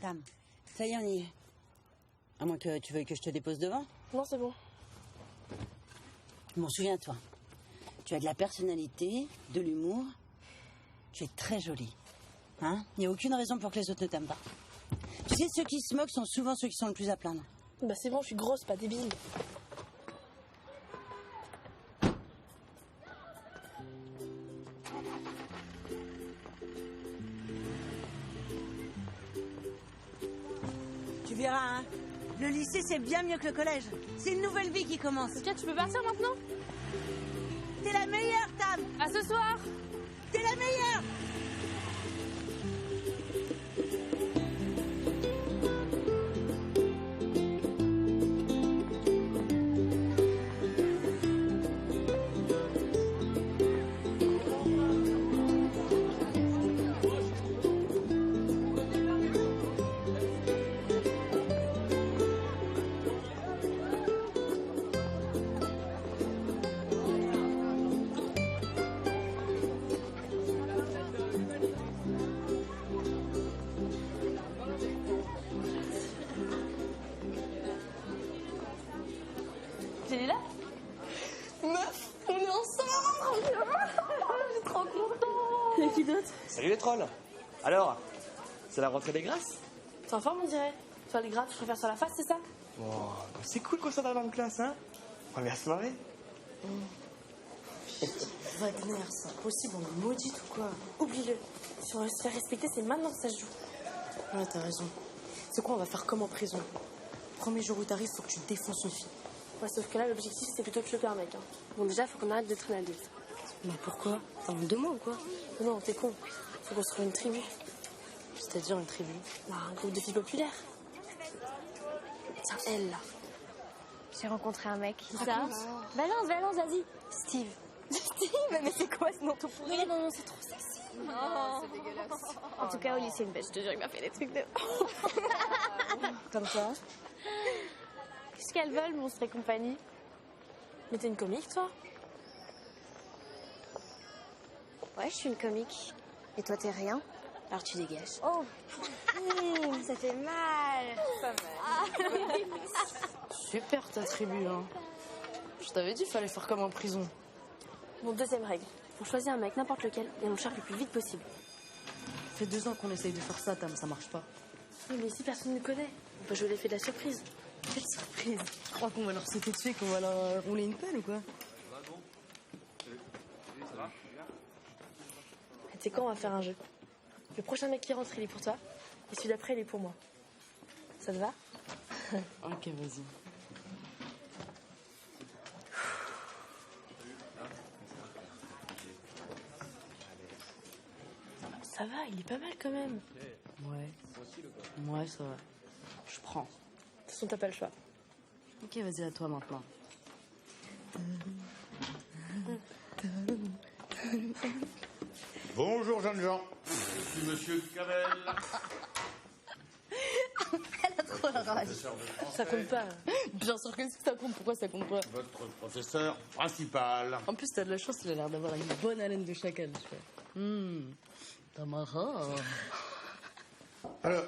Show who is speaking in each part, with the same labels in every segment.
Speaker 1: Tam, ça y est, on y est. À moins que tu veuilles que je te dépose devant.
Speaker 2: Non, c'est bon.
Speaker 1: Bon, souviens-toi, tu as de la personnalité, de l'humour, tu es très jolie. Hein? Il n'y a aucune raison pour que les autres ne t'aiment pas. Tu sais, ceux qui se moquent sont souvent ceux qui sont le plus à plaindre.
Speaker 2: Bah c'est bon, je suis grosse, pas débile.
Speaker 1: Tu verras, hein. Le lycée, c'est bien mieux que le collège. C'est une nouvelle vie qui commence.
Speaker 2: Ok, tu peux partir maintenant?
Speaker 1: T'es la meilleure, Tam.
Speaker 2: À ce soir.
Speaker 1: T'es la meilleure.
Speaker 2: T'es là? Meuf, on est ensemble. Je suis trop contente. Y'a qui d'autre?
Speaker 3: Salut les trolls. Alors, c'est la rentrée des grâces?
Speaker 2: T'es en forme, on dirait. Toi, les gras, tu préfères sur la face, c'est ça?
Speaker 3: Oh, c'est cool qu'on soit dans la même classe, hein? Première soirée.
Speaker 2: Wagner, c'est impossible, on est maudite ou quoi? Oublie-le. Si on veut se faire respecter, c'est maintenant que ça se joue. Ouais, t'as raison. C'est quoi, on va faire comme en prison? Premier jour où t'arrives, faut que tu défonces une fille. Ouais, sauf que là, l'objectif, c'est plutôt de choper un mec. Hein. Bon, déjà, faut qu'on arrête de traîner à deux.
Speaker 4: Mais pourquoi? T'as honte de moi ou quoi?
Speaker 2: Non, t'es con. Faut qu'on se trouve une tribu.
Speaker 4: C'est-à-dire une tribu?
Speaker 2: Bah, un groupe de filles populaires. Tiens, elle, là.
Speaker 5: J'ai rencontré un mec.
Speaker 2: Qui ça?
Speaker 5: Balance, vas-y.
Speaker 2: Steve.
Speaker 5: Steve, mais c'est quoi ce nom tout pourri?
Speaker 2: Non, c'est trop sexy.
Speaker 5: Non, c'est dégueulasse. En tout cas, au lycée, une bête, je te jure, il m'a fait des trucs de...
Speaker 2: Comme ça.
Speaker 5: Qu'est-ce qu'elles veulent, monstre et compagnie?
Speaker 2: Mais t'es une comique, toi?
Speaker 5: Ouais, je suis une comique. Et toi, t'es rien? Alors tu dégages.
Speaker 2: Oh,
Speaker 5: Ça fait mal.
Speaker 4: Super ta tribu, hein. Je t'avais dit, fallait faire comme en prison.
Speaker 2: Bon, deuxième règle. Faut choisir un mec, n'importe lequel, et on le cherche le plus vite possible.
Speaker 4: Ça fait 2 ans qu'on essaye de faire ça, Tam, ça marche pas.
Speaker 2: Oui, mais ici, personne ne connaît. On peut jouer l'effet de la surprise.
Speaker 4: Quelle surprise! Tu crois qu'on va leur sauter dessus et qu'on va leur rouler une pelle ou quoi?
Speaker 2: Et tu sais quoi, on va faire un jeu. Le prochain mec qui rentre, il est pour toi. Et celui d'après, il est pour moi. Ça te va?
Speaker 4: Ok, vas-y.
Speaker 2: Ça va, il est pas mal quand même.
Speaker 4: Ouais, ça va. Je prends.
Speaker 2: De toute façon, t'as pas le choix.
Speaker 4: Ok, vas-y, à toi maintenant.
Speaker 6: Bonjour jeunes gens, je suis monsieur Cabel.
Speaker 4: Trop la rage.
Speaker 2: Ça compte pas.
Speaker 4: Bien sûr que ça compte, pourquoi ça compte pas?
Speaker 6: Votre professeur principal.
Speaker 4: En plus, t'as de la chance, il a l'air d'avoir une bonne haleine de chacal, tu vois. Tamara.
Speaker 6: Alors,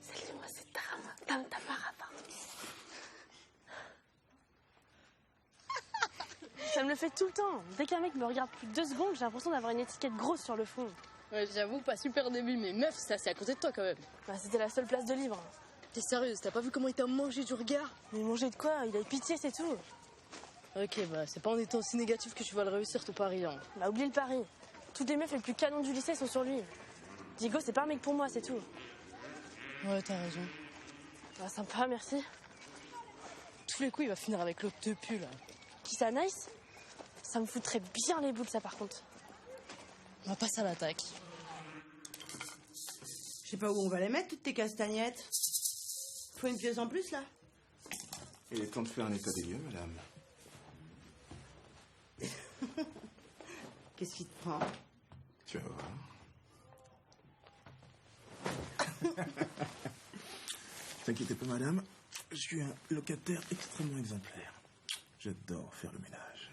Speaker 2: Salut, moi, c'est Tam. Tamara, pardon. Ça me le fait tout le temps. Dès qu'un mec me regarde plus de 2 secondes, j'ai l'impression d'avoir une étiquette grosse sur le front.
Speaker 4: Ouais, j'avoue, pas super début, mais meuf, c'est assez à côté de toi quand même.
Speaker 2: Bah, c'était la seule place de libre.
Speaker 4: T'es sérieuse, t'as pas vu comment il t'a mangé du regard?
Speaker 2: Mais manger de quoi? Il a eu pitié, c'est tout.
Speaker 4: Ok, bah c'est pas en étant aussi négatif que tu vas le réussir ton pari, hein.
Speaker 2: Bah, oublie le pari. Toutes les meufs les plus canons du lycée sont sur lui. Diego, c'est pas un mec pour moi, c'est tout.
Speaker 4: Ouais, t'as raison.
Speaker 2: Bah, sympa, merci.
Speaker 4: Tous les coups, il va finir avec l'autre te pue, là.
Speaker 2: Qui ça, Nice? Ça me foutrait bien les boules, ça, par contre.
Speaker 4: On va passer à l'attaque.
Speaker 1: Je sais pas où on va les mettre, toutes tes castagnettes. Faut une pièce en plus, là?
Speaker 7: Il est temps de faire un état des lieux, madame.
Speaker 1: Qu'est-ce qui te prend?
Speaker 7: Tu vas voir. T'inquiétez pas, madame. Je suis un locataire extrêmement exemplaire. J'adore faire le ménage.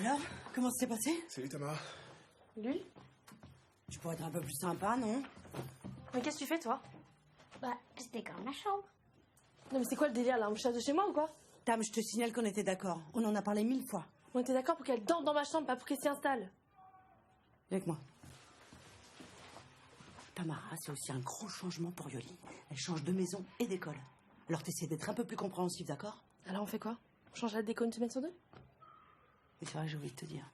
Speaker 1: Alors, comment ça s'est passé?
Speaker 7: Salut, Tamara.
Speaker 2: Lui?
Speaker 1: Tu pourrais être un peu plus sympa, non?
Speaker 2: Mais qu'est-ce que tu fais, toi?
Speaker 5: Bah, je décore ma chambre.
Speaker 2: Non, mais c'est quoi le délire, là? On me chasse de chez moi ou quoi?
Speaker 1: Tam, je te signale qu'on était d'accord. On en a parlé 1000 fois.
Speaker 2: On était d'accord pour qu'elle dorme dans ma chambre, pas pour qu'elle s'y installe.
Speaker 1: Viens avec moi. Tamara, c'est aussi un gros changement pour Yoli. Elle change de maison et d'école. Alors t'essaies d'être un peu plus compréhensif, d'accord?
Speaker 2: Alors on fait quoi? On change la déco une semaine sur deux?
Speaker 1: Et c'est vrai, j'ai oublié de te dire.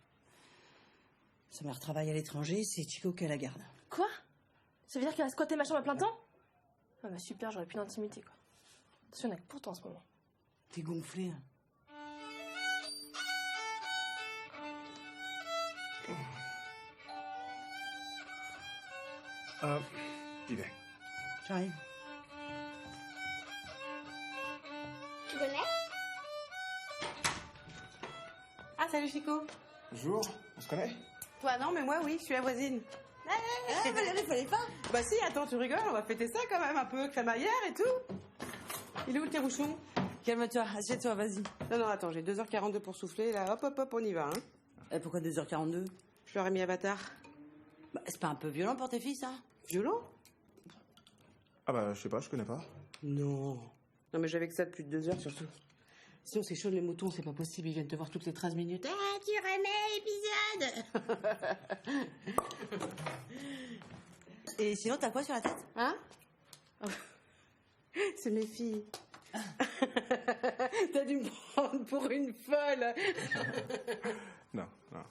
Speaker 1: Sa mère travaille à l'étranger, c'est Chico qui la garde.
Speaker 2: Quoi? Ça veut dire qu'elle a squatté ma chambre à plein temps? Ah bah super, j'aurais plus d'intimité, quoi. Attention, on a que pour toi en ce moment.
Speaker 1: T'es gonflé. Hein.
Speaker 7: J'y vais.
Speaker 1: J'arrive.
Speaker 5: Tu connais?
Speaker 8: Ah, salut Chico.
Speaker 7: Bonjour, on se connaît?
Speaker 8: Toi non, mais moi oui, je suis la voisine.
Speaker 1: Ah, Valérie, fallait pas.
Speaker 8: Bah si, attends, tu rigoles, on va fêter ça quand même un peu, crémaillère et tout. Il est où le tire-bouchon?
Speaker 1: Calme-toi, assieds-toi, vas-y.
Speaker 8: Non, non, attends, j'ai 2h42 pour souffler, là, hop, hop, hop, on y va, hein.
Speaker 1: Et pourquoi 2h42?
Speaker 8: Je leur ai mis Avatar.
Speaker 1: Bah, c'est pas un peu violent pour tes filles, ça?
Speaker 8: Violent?
Speaker 7: Ah bah, je sais pas, je connais pas.
Speaker 8: Non. Non, mais j'avais que ça depuis 2 heures, surtout. Sinon, c'est chaud les moutons, c'est pas possible, ils viennent te voir toutes les 13 minutes. Ah, tu remets l'épisode.
Speaker 1: Et sinon, t'as quoi sur la tête?
Speaker 8: Hein? C'est mes filles. T'as dû me prendre pour une folle.
Speaker 7: Non, non.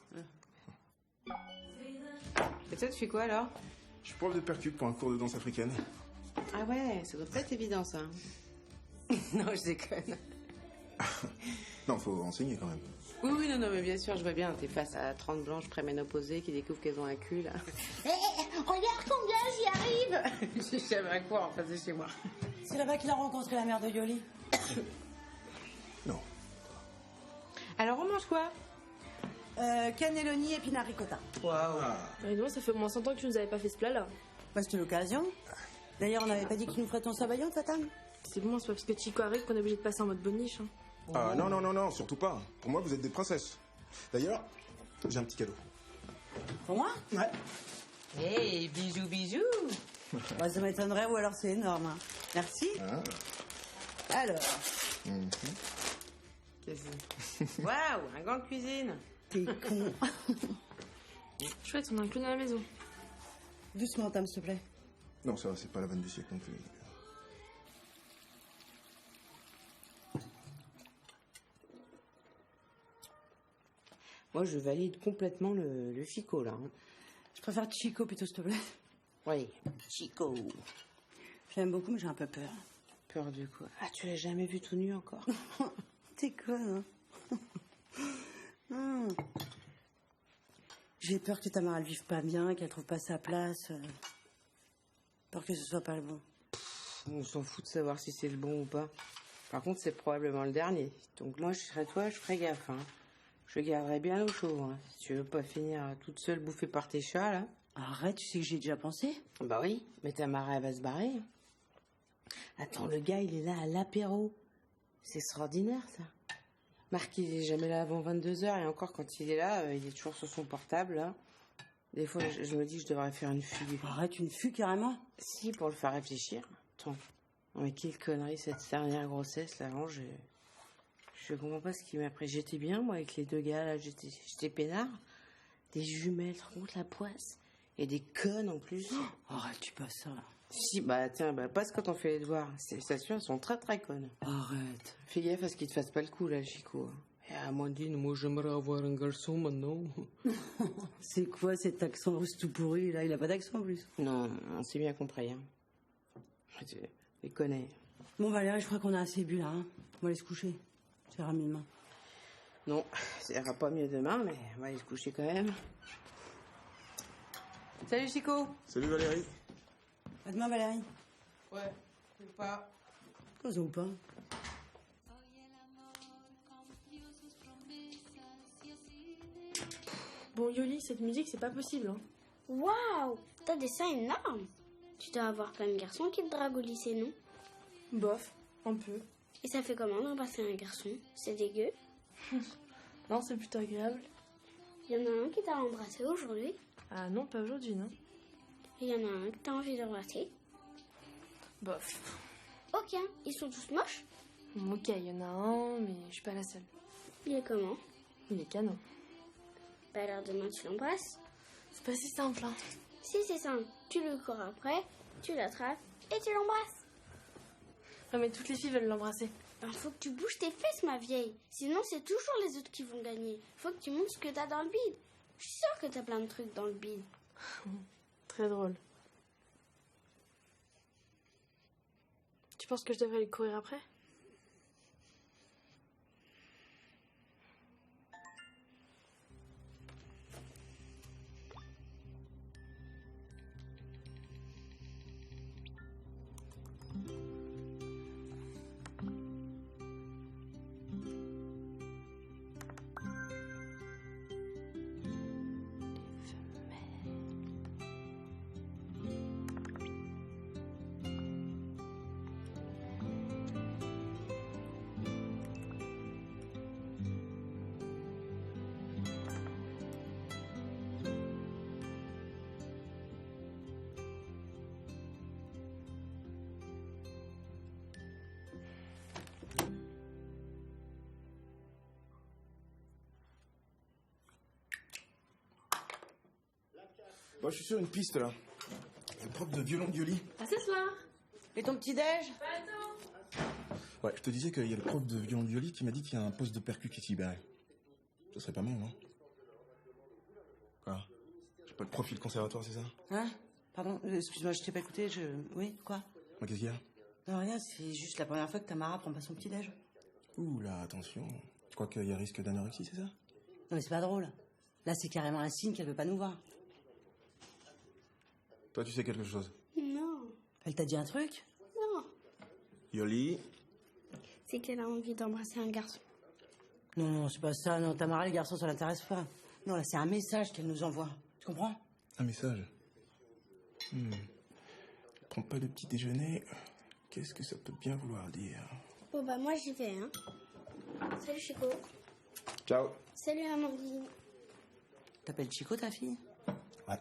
Speaker 8: Et toi, tu fais quoi alors?
Speaker 7: Je suis prof de percute pour un cours de danse africaine.
Speaker 8: Ah ouais, ça doit pas être évident ça. Non, je déconne.
Speaker 7: Non, faut enseigner quand même.
Speaker 8: Oui, oui, non, non, mais bien sûr, je vois bien. T'es face à 30 blanches préménopausées qui découvrent qu'elles ont un cul, là.
Speaker 5: Regarde combien j'y arrive.
Speaker 8: Je sais jamais à quoi en face de chez moi.
Speaker 1: C'est là-bas qu'il a rencontré la mère de Yoli.
Speaker 7: Non.
Speaker 8: Alors, on mange quoi?
Speaker 1: Cannelloni, épinards ricotta.
Speaker 2: Et non, ça fait au moins 100 ans que tu nous avais pas fait ce plat-là.
Speaker 1: Bah, c'était l'occasion. D'ailleurs, on n'avait pas dit que tu nous ferais ton sabayon, ta table?
Speaker 2: C'est bon, c'est pas parce que Chico arrive qu'on est obligé de passer en mode boniche. Hein.
Speaker 7: Ah non, non, non, non, surtout pas. Pour moi, vous êtes des princesses. D'ailleurs, j'ai un petit cadeau.
Speaker 1: Pour moi?
Speaker 7: Ouais.
Speaker 8: Hey, bisous, bisous.
Speaker 1: Bah, ça m'étonnerait, ou alors c'est énorme. Hein. Merci.
Speaker 7: Ah.
Speaker 1: Alors,
Speaker 8: Qu'est-ce que... Waouh, un gant de cuisine.
Speaker 1: t'es con.
Speaker 2: Chouette, on a un clown à la maison.
Speaker 1: Doucement, Tam, s'il te plaît.
Speaker 7: Non, ça va, c'est pas la vanne du siècle non plus.
Speaker 8: Moi, je valide complètement le Chico, là. Hein.
Speaker 1: Je préfère Chico plutôt, s'il te plaît.
Speaker 8: Oui.
Speaker 1: Chico. J'aime beaucoup, mais j'ai un peu peur.
Speaker 8: Peur de quoi? Ah, tu l'as jamais vu tout nu encore?
Speaker 1: T'es conne, hein. J'ai peur que ta mère, elle vive pas bien, qu'elle trouve pas sa place. Peur que ce soit pas le bon.
Speaker 8: On s'en fout de savoir si c'est le bon ou pas. Par contre, c'est probablement le dernier. Donc moi, je serais toi, je ferais gaffe. Hein. Je garderais bien l'eau chaude. Hein. Si tu veux pas finir toute seule bouffée par tes chats, là.
Speaker 1: Arrête, tu sais que j'y ai déjà pensé.
Speaker 8: Bah oui, mais ta marée, elle va se barrer. Attends, le gars, il est là à l'apéro. C'est extraordinaire, ça. Marc, il est jamais là avant 22h. Et encore, quand il est là, il est toujours sur son portable, là. Des fois, je me dis que je devrais faire une fugue.
Speaker 1: Arrête, une fugue, carrément.
Speaker 8: Si, pour le faire réfléchir. Attends. Non, mais quelle connerie, cette dernière grossesse, là. Vraiment, je comprends pas ce qui m'a pris. J'étais bien, moi, avec les deux gars, là. J'étais peinard. Des jumelles, contre la poisse. Et des connes, en plus.
Speaker 1: Oh, arrête, tu passes ça, là.
Speaker 8: Si, bah, tiens, bah, passe quand on fait les devoirs. C'est sûr, elles sont très, très connes.
Speaker 1: Arrête.
Speaker 8: Fais gaffe à ce qu'il te fasse pas le coup, là, Chico. Et à Amandine, moi, j'aimerais avoir un garçon, maintenant.
Speaker 1: C'est quoi cet accent russe tout pourri, là? Il a pas d'accent, en plus.
Speaker 8: Non, on s'est bien compris, hein. Je les connais.
Speaker 1: Bon, Valérie, je crois qu'on a assez bu, là, hein. On va aller se coucher. C'est rapidement.
Speaker 8: Non, ça ira pas mieux demain, mais on va aller se coucher quand même. Salut Chico.
Speaker 7: Salut Valérie.
Speaker 1: À demain, Valérie.
Speaker 8: Ouais, ou pas.
Speaker 1: Cosa ou pas?
Speaker 2: Bon, Yoli, cette musique, c'est pas possible, hein.
Speaker 5: Waouh, t'as des seins énormes. Tu dois avoir plein de garçons qui te draguent au lycée, non?
Speaker 2: Bof, un peu.
Speaker 5: Et ça fait comment d'embrasser un garçon? C'est dégueu?
Speaker 2: Non, c'est plutôt agréable.
Speaker 5: Il y en a un qui t'a embrassé aujourd'hui?
Speaker 2: Ah non, pas aujourd'hui, non.
Speaker 5: Et il y en a un que t'as envie d'embrasser?
Speaker 2: Bof.
Speaker 5: Ok, ils sont tous moches?
Speaker 2: Ok, il y en a un, mais je suis pas la seule.
Speaker 5: Il est comment?
Speaker 2: Il est canon.
Speaker 5: Bah alors demain tu l'embrasses?
Speaker 2: C'est pas si simple, hein.
Speaker 5: Si c'est simple, tu le cours après, tu l'attrapes et tu l'embrasses.
Speaker 2: Ouais, mais toutes les filles veulent l'embrasser.
Speaker 5: Ben, faut que tu bouges tes fesses, ma vieille. Sinon, c'est toujours les autres qui vont gagner. Faut que tu montres ce que t'as dans le bide. Je suis sûre que t'as plein de trucs dans le bide.
Speaker 2: Très drôle. Tu penses que je devrais lui courir après?
Speaker 7: Bon, je suis sur une piste là. Le prof de violon de Yoli.
Speaker 2: À ce soir.
Speaker 1: Et ton petit-déj?
Speaker 7: Ouais, je te disais qu'il y a le prof de violon de Yoli qui m'a dit qu'il y a un poste de percu qui est libéré. Ça serait pas mal, non? Quoi? J'ai pas de profil conservatoire, c'est ça?
Speaker 1: Hein? Pardon, excuse-moi, je t'ai pas écouté, Oui, quoi?
Speaker 7: Qu'est-ce qu'il y a?
Speaker 1: Non, rien, c'est juste la première fois que Tamara prend pas son petit-déj.
Speaker 7: Ouh là, attention. Tu crois qu'il y a risque d'anorexie, c'est ça?
Speaker 1: Non, mais c'est pas drôle. Là, c'est carrément un signe qu'elle veut pas nous voir.
Speaker 7: Toi, tu sais quelque chose?
Speaker 5: Non.
Speaker 1: Elle t'a dit un truc?
Speaker 5: Non.
Speaker 7: Yoli?
Speaker 5: C'est qu'elle a envie d'embrasser un garçon.
Speaker 1: Non, non, c'est pas ça. Non, Tamara, les garçons, ça l'intéresse pas. Non, là, c'est un message qu'elle nous envoie. Tu comprends?
Speaker 7: Un message. Prends pas de petit déjeuner. Qu'est-ce que ça peut bien vouloir dire?
Speaker 5: Bon, bah, moi, j'y vais, hein. Salut, Chico.
Speaker 7: Ciao.
Speaker 5: Salut, Amandine.
Speaker 1: T'appelles Chico, ta fille?
Speaker 7: Ouais.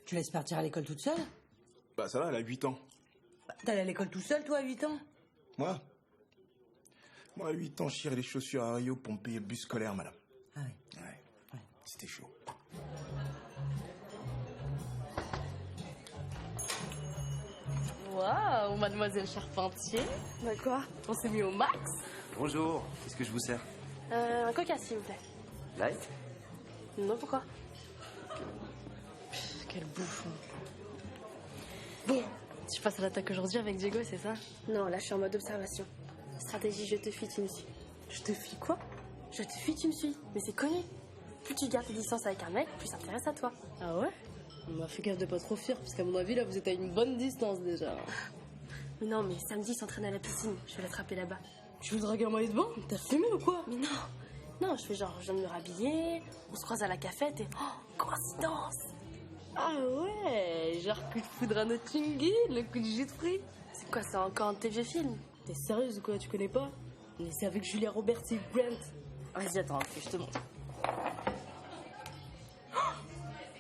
Speaker 1: Tu laisses partir à l'école toute seule?
Speaker 7: Bah ça va, elle a 8 ans.
Speaker 1: Bah, t'allais à l'école tout seul, toi, à 8 ans?
Speaker 7: Moi, à 8 ans, je tirais les chaussures à Rio pour me payer le bus scolaire, madame.
Speaker 1: Ah oui.
Speaker 7: Ouais. C'était chaud.
Speaker 4: Waouh, mademoiselle Charpentier.
Speaker 2: Bah quoi?
Speaker 4: On s'est mis au max.
Speaker 9: Bonjour, qu'est-ce que je vous sers?
Speaker 2: Un coca, s'il vous plaît.
Speaker 9: Light?
Speaker 2: Non, pourquoi?
Speaker 4: Quel bouffon. Bon, tu passes à l'attaque aujourd'hui avec Diego, c'est ça?
Speaker 2: Non, là, je suis en mode observation. Stratégie, je te fuis, tu me suis. Je te fuis quoi? Je te fuis, tu me suis. Mais c'est connu. Plus tu gardes tes distances avec un mec, plus ça s'intéresse à toi.
Speaker 4: Ah ouais? On m'a fait gaffe de pas trop fuir, parce qu'à mon avis, là, vous êtes à une bonne distance déjà.
Speaker 2: Mais non, mais samedi, il s'entraîne à la piscine. Je vais l'attraper là-bas.
Speaker 4: Tu veux draguer un maillot de bain? T'as fumé ou quoi?
Speaker 2: Mais non. Non, je fais genre, je viens de me rhabiller, on se croise à la cafette et... Oh, coïncidence!
Speaker 4: Ah ouais, genre coup de foudre à Nottingham, le coup de jus de fruits.
Speaker 2: C'est quoi, c'est encore un de tes vieux films?
Speaker 4: T'es sérieuse ou quoi? Tu connais pas? Mais c'est avec Julia Roberts et Hugh Grant. Vas-y, attends, je te montre.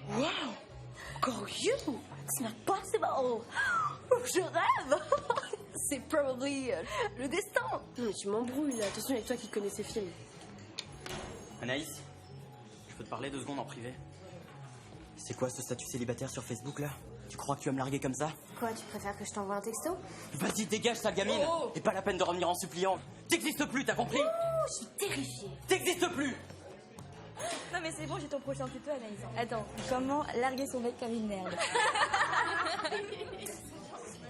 Speaker 4: Wow! Encore you! It's not possible! Je rêve! C'est probably le destin!
Speaker 2: Non, mais tu m'embrouilles là, attention avec toi qui connais ces films.
Speaker 9: Anaïs, je peux te parler 2 secondes en privé? C'est quoi ce statut célibataire sur Facebook là? Tu crois que tu vas me larguer comme ça?
Speaker 5: Quoi, tu préfères que je t'envoie un texto?
Speaker 9: Vas-y, dégage, sale gamine!
Speaker 4: Oh!
Speaker 9: Et pas la peine de revenir en suppliant! T'existes plus, t'as compris?
Speaker 5: Je suis terrifiée.
Speaker 9: T'existes plus!
Speaker 10: Non mais c'est bon, j'ai ton prochain tuto, Anaïs. Attends, comment larguer son mec comme une merde?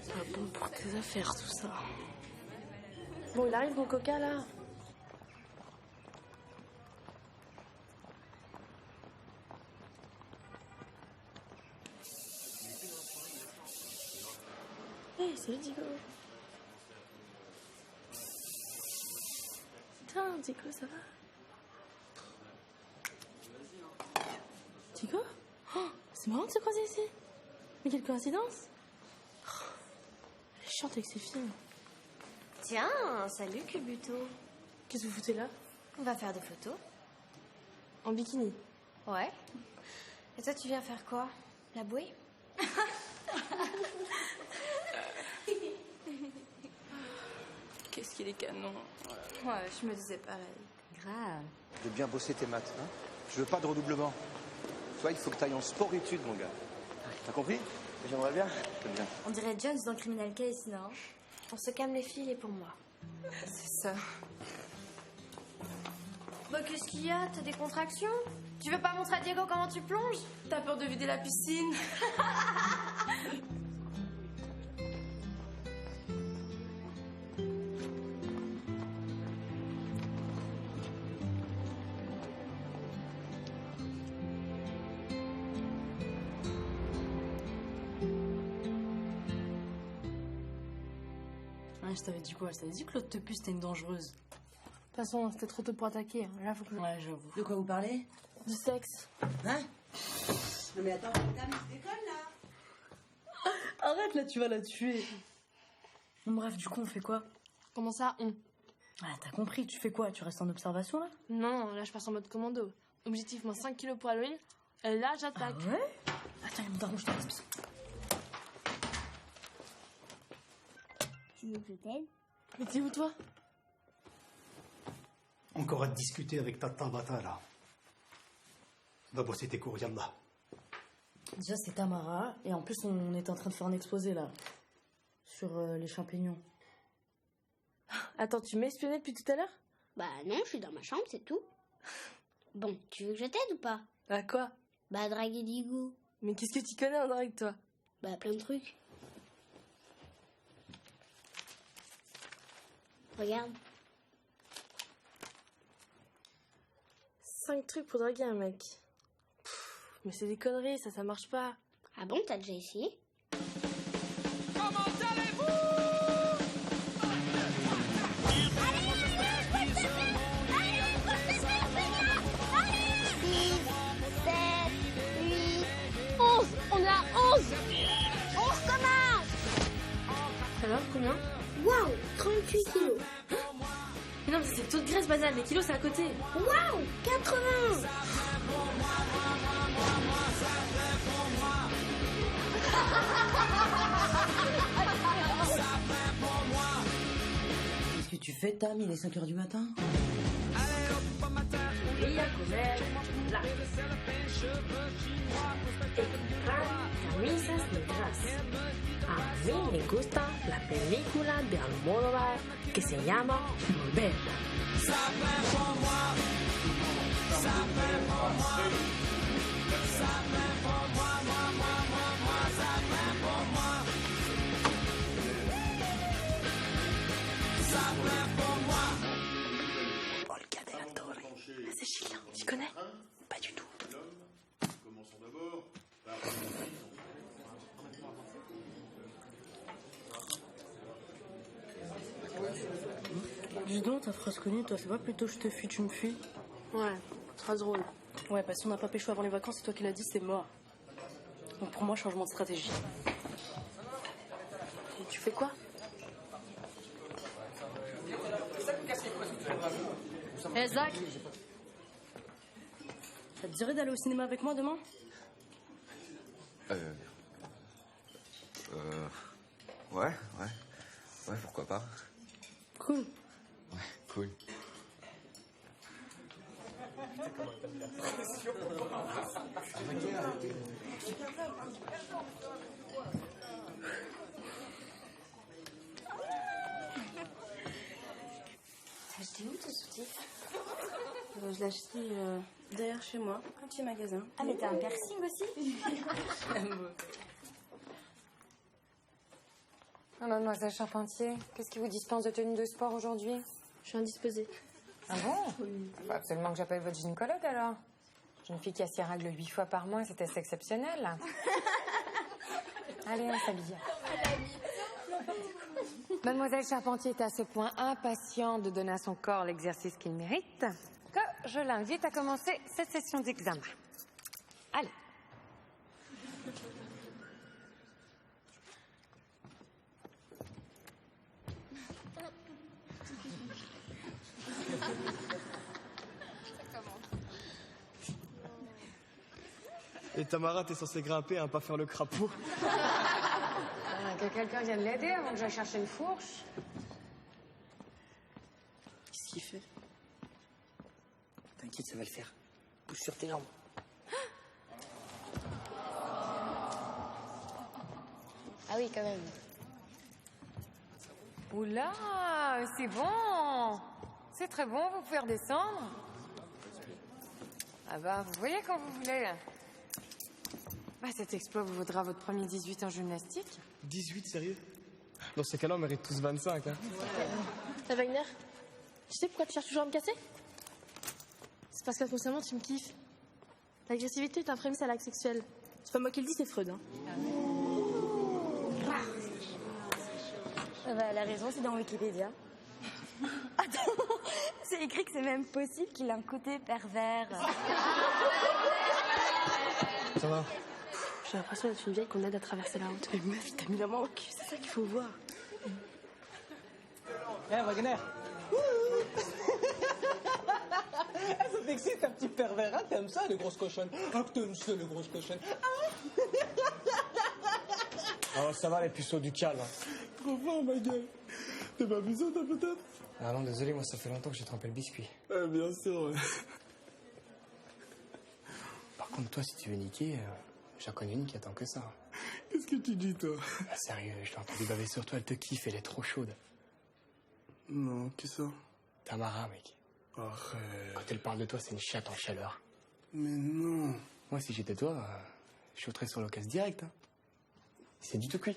Speaker 2: C'est pas bon pour tes affaires tout ça. Bon, il arrive mon coca là. salut Diego. Putain, Diego, ça va? Diego? Oh, c'est marrant de se croiser ici. Mais quelle coïncidence. Oh, elle est chiante avec ses films.
Speaker 11: Tiens, salut Cubuto.
Speaker 2: Qu'est-ce que vous foutez là?
Speaker 11: On va faire des photos.
Speaker 2: En bikini?
Speaker 11: Ouais. Et toi, tu viens faire quoi? La bouée?
Speaker 2: Qu'est-ce qu'il est canon.
Speaker 11: Ouais, je me disais pareil.
Speaker 10: Grave.
Speaker 12: De bien bosser tes maths, hein. Je veux pas de redoublement. Toi, il faut que t'ailles en sport-études, mon gars. T'as compris? J'aimerais bien. J'aime bien.
Speaker 10: On dirait Jones dans Criminal Case, non?
Speaker 11: On se calme les filles, il est pour moi.
Speaker 2: C'est ça.
Speaker 11: Bah, qu'est-ce qu'il y a? T'as des contractions? Tu veux pas montrer à Diego comment tu plonges?
Speaker 2: T'as peur de vider la piscine?
Speaker 4: Ouais, je t'avais dit quoi? Je t'avais dit que l'autre te puce, t'es une dangereuse.
Speaker 2: De toute façon, c'était trop tôt pour attaquer. Là, faut que...
Speaker 4: Ouais, j'avoue.
Speaker 1: De quoi vous parlez?
Speaker 2: Du sexe.
Speaker 1: Hein? Non mais attends, madame, il se déconne là.
Speaker 4: Arrête, là, tu vas la tuer. Bon, bref, du coup, on fait quoi?
Speaker 2: Comment ça, on?
Speaker 4: Ah, t'as compris, tu fais quoi? Tu restes en observation, là?
Speaker 2: Non, là, je passe en mode commando. Objectif, moins 5 kilos pour Halloween. Et là, j'attaque.
Speaker 4: Ah ouais? Attends, il me daron, je te laisse.
Speaker 5: Tu veux que je t'aide?
Speaker 2: Mais t'es où, toi?
Speaker 13: Encore à discuter avec ta Tabata, là. Va bosser tes cours, yallah.
Speaker 4: Déjà, c'est Tamara, et en plus, on est en train de faire un exposé, là, sur les champignons.
Speaker 2: Attends, tu m'as espionné depuis tout à l'heure?
Speaker 5: Bah non, je suis dans ma chambre, c'est tout. Bon, tu veux que je t'aide ou pas?
Speaker 2: Bah quoi?
Speaker 5: Bah draguer Diego.
Speaker 2: Mais qu'est-ce que tu connais en drague, toi?
Speaker 5: Bah plein de trucs. Regarde.
Speaker 2: 5 trucs pour draguer un mec. Pff, mais c'est des conneries, ça marche pas.
Speaker 5: Ah bon, t'as déjà essayé?
Speaker 14: Comment allez-vous?
Speaker 5: On est à 11. On recommence.
Speaker 2: Alors, combien?
Speaker 5: Waouh, 38 kilos.
Speaker 2: Mais non, mais c'est toute graisse banale, les kilos c'est à côté.
Speaker 5: Waouh, 80.
Speaker 1: Qu'est-ce que tu fais, Tam? Il est 5h du matin.
Speaker 4: Voy a comer la camisas negras. A mí me gusta la película de Almodóvar que se llama Volver.
Speaker 2: Olga de la Torre. C'est chilien, tu connais? Pas du tout.
Speaker 6: Commençons d'abord par...
Speaker 4: Dis donc, ta phrase connue, toi, c'est pas plutôt je te fuis, tu me fuis?
Speaker 2: Ouais, phrase drôle.
Speaker 4: Ouais, parce qu'on n'a pas pécho avant les vacances, c'est toi qui l'as dit, c'est mort. Donc pour moi, changement de stratégie.
Speaker 2: Et tu fais quoi?
Speaker 4: Eh, Zach! Ça te dirait d'aller au cinéma avec moi demain?
Speaker 15: Ouais, pourquoi pas.
Speaker 4: Cool.
Speaker 15: Ouais, cool.
Speaker 11: T'as acheté où tes soutifs?
Speaker 2: Je l'ai acheté derrière chez moi, un petit magasin.
Speaker 10: Ah, mais t'as un piercing aussi?
Speaker 16: Ah, mademoiselle Charpentier, qu'est-ce qui vous dispense de tenue de sport aujourd'hui?
Speaker 2: Je suis indisposée.
Speaker 16: Ah bon? Il faut absolument que j'appelle votre gynécologue alors. J'ai une fille qui a ses règles 8 fois par mois, c'est assez exceptionnel. Allez, on s'habille. Mademoiselle Charpentier est à ce point impatiente de donner à son corps l'exercice qu'il mérite que je l'invite à commencer cette session d'examen. Allez.
Speaker 3: Et Tamara, t'es censée grimper, hein, pas faire le crapaud.
Speaker 16: Que quelqu'un vienne l'aider avant que j'aille chercher une fourche.
Speaker 9: Qu'est-ce qu'il fait? T'inquiète, ça va le faire. Bouge sur tes jambes.
Speaker 11: Ah oui, quand même.
Speaker 16: Oula, c'est bon. C'est très bon, vous pouvez redescendre. Ah bah, vous voyez quand vous voulez. Bah, cet exploit vous vaudra votre premier 18 en gymnastique.
Speaker 3: 18, sérieux? Dans ces cas-là, on mérite tous 25, hein.
Speaker 2: Wagner, tu sais pourquoi tu cherches toujours à me casser? C'est parce qu'inconsciemment, tu me kiffes. L'agressivité est un prémisse à l'acte sexuel. C'est pas moi qui le dis, c'est Freud, hein.
Speaker 10: Bah, elle a raison, c'est dans Wikipédia. Attends, c'est écrit que c'est même possible qu'il a un côté pervers.
Speaker 3: Ça va?
Speaker 2: J'ai l'impression d'être une vieille qu'on aide à traverser la route. Mais meuf, il t'a mis la main au cul, c'est ça qu'il faut voir.
Speaker 3: Wagner. Ça t'excite, un petit pervers, hein? T'aimes ça, les grosses cochonnes? Ah, que t'aimes ça, les grosses cochonnes. Oh, ça va, les puceaux du calme. Trop fort, ma gueule. T'es pas puceau, toi, peut-être?
Speaker 17: Ah non, désolé, moi, ça fait longtemps que j'ai trempé le biscuit.
Speaker 3: Bien sûr, ouais.
Speaker 17: Par contre, toi, si tu veux niquer, j'en connais une qui attend que ça.
Speaker 3: Qu'est-ce que tu dis, toi?
Speaker 17: Ah, sérieux, je l'ai entendu baver sur toi, elle te kiffe, elle est trop chaude.
Speaker 3: Non, qui ça?
Speaker 17: Tamara, mec.
Speaker 3: Arrête.
Speaker 17: Quand elle parle de toi, c'est une chatte en chaleur.
Speaker 3: Mais non.
Speaker 17: Moi, si j'étais toi, je sauterais sur l'occasion direct, hein. C'est du tout cuit.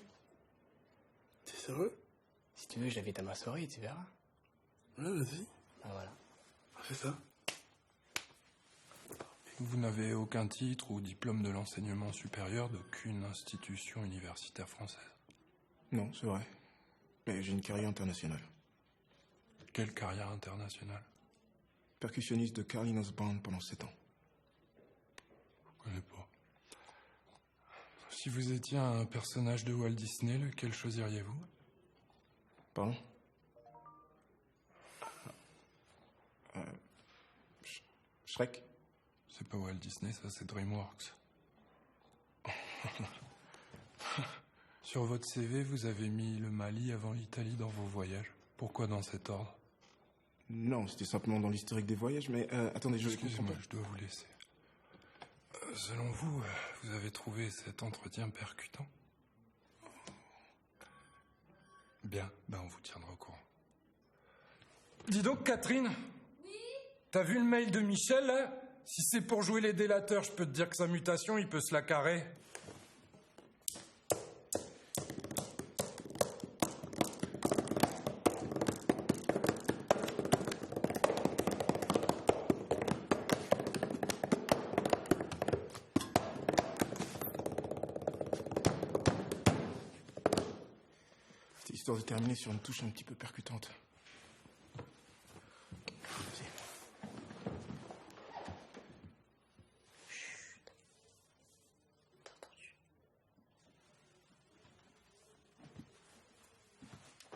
Speaker 3: T'es sérieux?
Speaker 17: Si tu veux, je l'invite à ma soirée, tu verras.
Speaker 3: Ouais, vas-y.
Speaker 17: Ah, voilà.
Speaker 3: Fais ça.
Speaker 18: Vous n'avez aucun titre ou diplôme de l'enseignement supérieur d'aucune institution universitaire française?
Speaker 7: Non, c'est vrai. Mais j'ai une carrière internationale.
Speaker 18: Quelle carrière internationale?
Speaker 7: Percussionniste de Carlinhos Band pendant 7 ans.
Speaker 18: Je connais pas. Si vous étiez un personnage de Walt Disney, lequel choisiriez-vous?
Speaker 7: Pardon? Shrek?
Speaker 18: C'est pas Walt Disney, ça, c'est DreamWorks. Sur votre CV, vous avez mis le Mali avant l'Italie dans vos voyages. Pourquoi dans cet ordre?
Speaker 7: Non, c'était simplement dans l'historique des voyages, mais attendez,
Speaker 18: Excusez-moi, je dois vous laisser. Selon vous, vous avez trouvé cet entretien percutant? Bien, ben on vous tiendra au courant. Dis donc, Catherine. Oui? T'as vu le mail de Michel, là? Si c'est pour jouer les délateurs, je peux te dire que sa mutation, il peut se la carrer.
Speaker 7: C'était histoire de terminer sur une touche un petit peu percutante.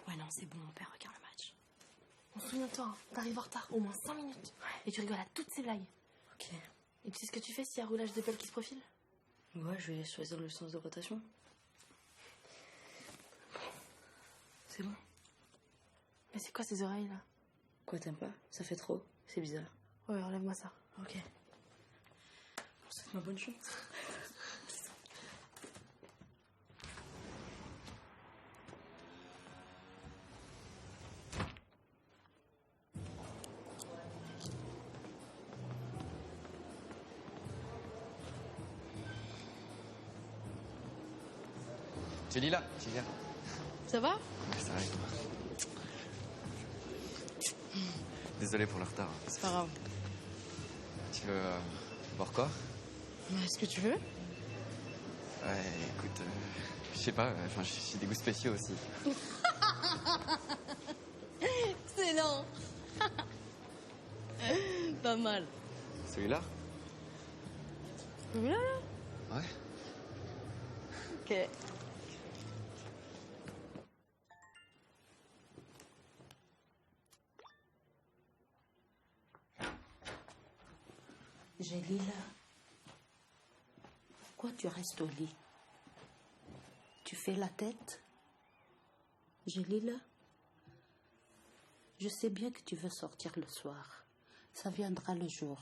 Speaker 2: Ouais, non, c'est bon, mon père, regarde le match. Souviens-toi, hein, t'arrives en retard, au moins 5 minutes. Et tu rigoles à toutes ces blagues.
Speaker 11: Ok.
Speaker 2: Et tu sais ce que tu fais s'il y a roulage de pelle qui se profile?
Speaker 11: Ouais, je vais choisir le sens de rotation.
Speaker 2: C'est bon. Mais c'est quoi ces oreilles, là?
Speaker 11: Quoi, t'aimes pas? Ça fait trop. C'est bizarre.
Speaker 2: Ouais, enlève-moi ça.
Speaker 11: Ok. Souhaite-moi bonne chance.
Speaker 15: C'est Lila qui vient.
Speaker 2: Ça va?
Speaker 15: Ça arrive. Désolé pour le retard.
Speaker 2: C'est pas grave.
Speaker 15: Tu veux boire quoi?
Speaker 2: Est-ce que tu veux?
Speaker 15: Ouais, écoute, je sais pas, enfin, j'ai des goûts spéciaux aussi.
Speaker 10: Excellent. Pas mal.
Speaker 15: Celui-là?
Speaker 10: Celui-là, là?
Speaker 15: Ouais.
Speaker 10: Ok.
Speaker 1: Jélila, pourquoi tu restes au lit? Tu fais la tête? Jélila, je sais bien que tu veux sortir le soir. Ça viendra le jour.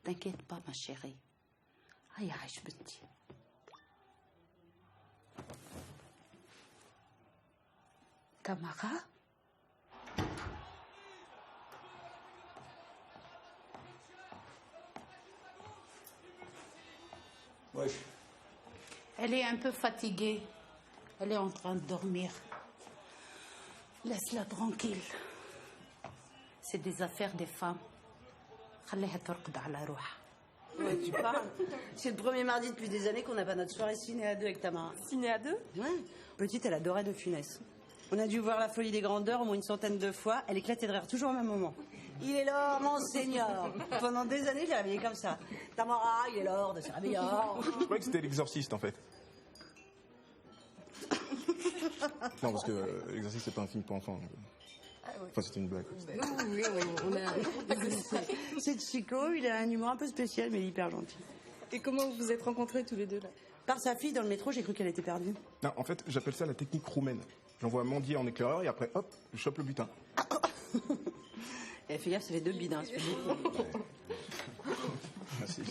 Speaker 1: T'inquiète pas, ma chérie. Aïe, je me dis. Tamara?
Speaker 13: Wesh.
Speaker 1: Elle est un peu fatiguée. Elle est en train de dormir. Laisse-la tranquille. C'est des affaires des femmes. خليها ترقد على روحها. Ouais, tu parles. C'est le premier mardi depuis des années qu'on n'a pas notre soirée ciné à deux avec Tamara.
Speaker 2: Ciné à deux?
Speaker 1: Ouais. Petite, elle adorait De Funès. On a dû voir La Folie des Grandeurs au moins une centaine de fois. Elle éclatait de rire toujours au même moment. Il est l'or, mon seigneur. Pendant des années, je l'ai réveillée comme ça. Tamara, il est l'or de Servillor.
Speaker 7: Je croyais que c'était l'exorciste en fait. Non, parce que l'exorciste c'est pas un film pour enfants. Enfin, c'était une blague.
Speaker 1: Oui, on a... C'est Chico, il a un humour un peu spécial, mais il est hyper gentil.
Speaker 2: Et comment vous vous êtes rencontrés tous les deux, là?
Speaker 1: Par sa fille, dans le métro, j'ai cru qu'elle était perdue.
Speaker 7: Non, en fait, j'appelle ça la technique roumaine. J'envoie mendier en éclaireur et après, hop, je chope le butin.
Speaker 1: Et fais gaffe, ça fait 2 bides, hein, c'est beaucoup.
Speaker 7: Merci.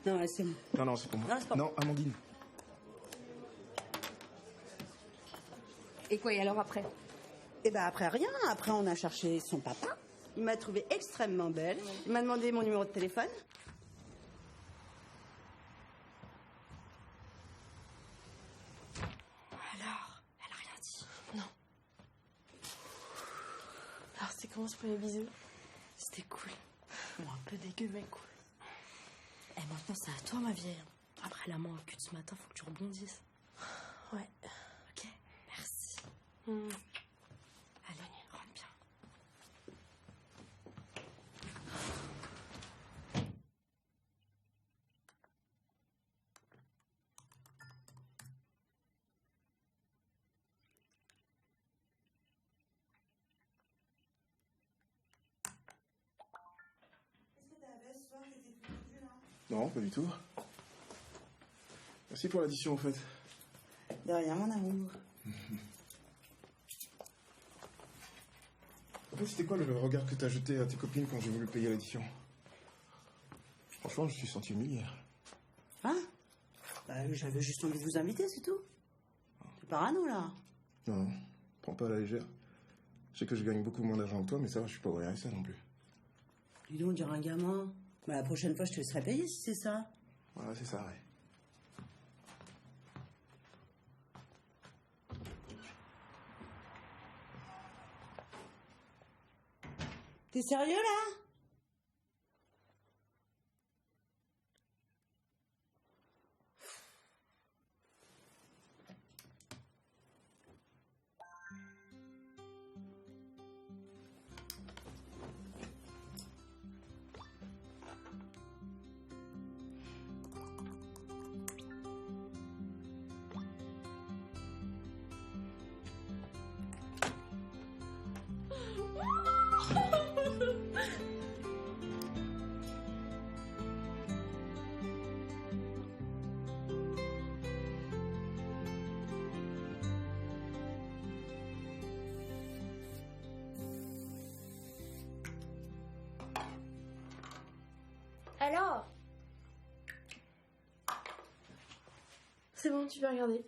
Speaker 1: Non, là, c'est bon.
Speaker 7: Non, c'est pour moi.
Speaker 1: Non, c'est pas
Speaker 7: Non, Amandine.
Speaker 10: Et quoi, et alors après?
Speaker 1: Eh ben après rien, après on a cherché son papa. Il m'a trouvée extrêmement belle. Il m'a demandé mon numéro de téléphone.
Speaker 2: Alors, elle a rien dit. Non. Alors, c'était comment ce premier bisou? C'était cool. Bon, un peu dégueu, mais cool. Et maintenant, c'est à toi, ma vieille. Après la main au cul de ce matin, faut que tu rebondisses. Ouais. Ok, merci. Allez, rentre bien.
Speaker 7: Non, pas du tout. Merci pour l'addition en fait.
Speaker 1: De rien, mon amour.
Speaker 7: En fait, c'était quoi le regard que t'as jeté à tes copines quand j'ai voulu payer l'addition? Franchement, je me suis senti humilié.
Speaker 1: Hein? Bah, j'avais juste envie de vous inviter, c'est tout. C'est parano, là.
Speaker 7: Non, prends pas à la légère. Je sais que je gagne beaucoup moins d'argent que toi, mais ça va, je suis pas au RSA non plus.
Speaker 1: Dis donc, on dirait un gamin. Bah, la prochaine fois, je te laisserai payer si c'est ça.
Speaker 7: Voilà, c'est ça, ouais.
Speaker 1: T'es sérieux, là?
Speaker 11: Alors?
Speaker 2: C'est bon, tu peux regarder.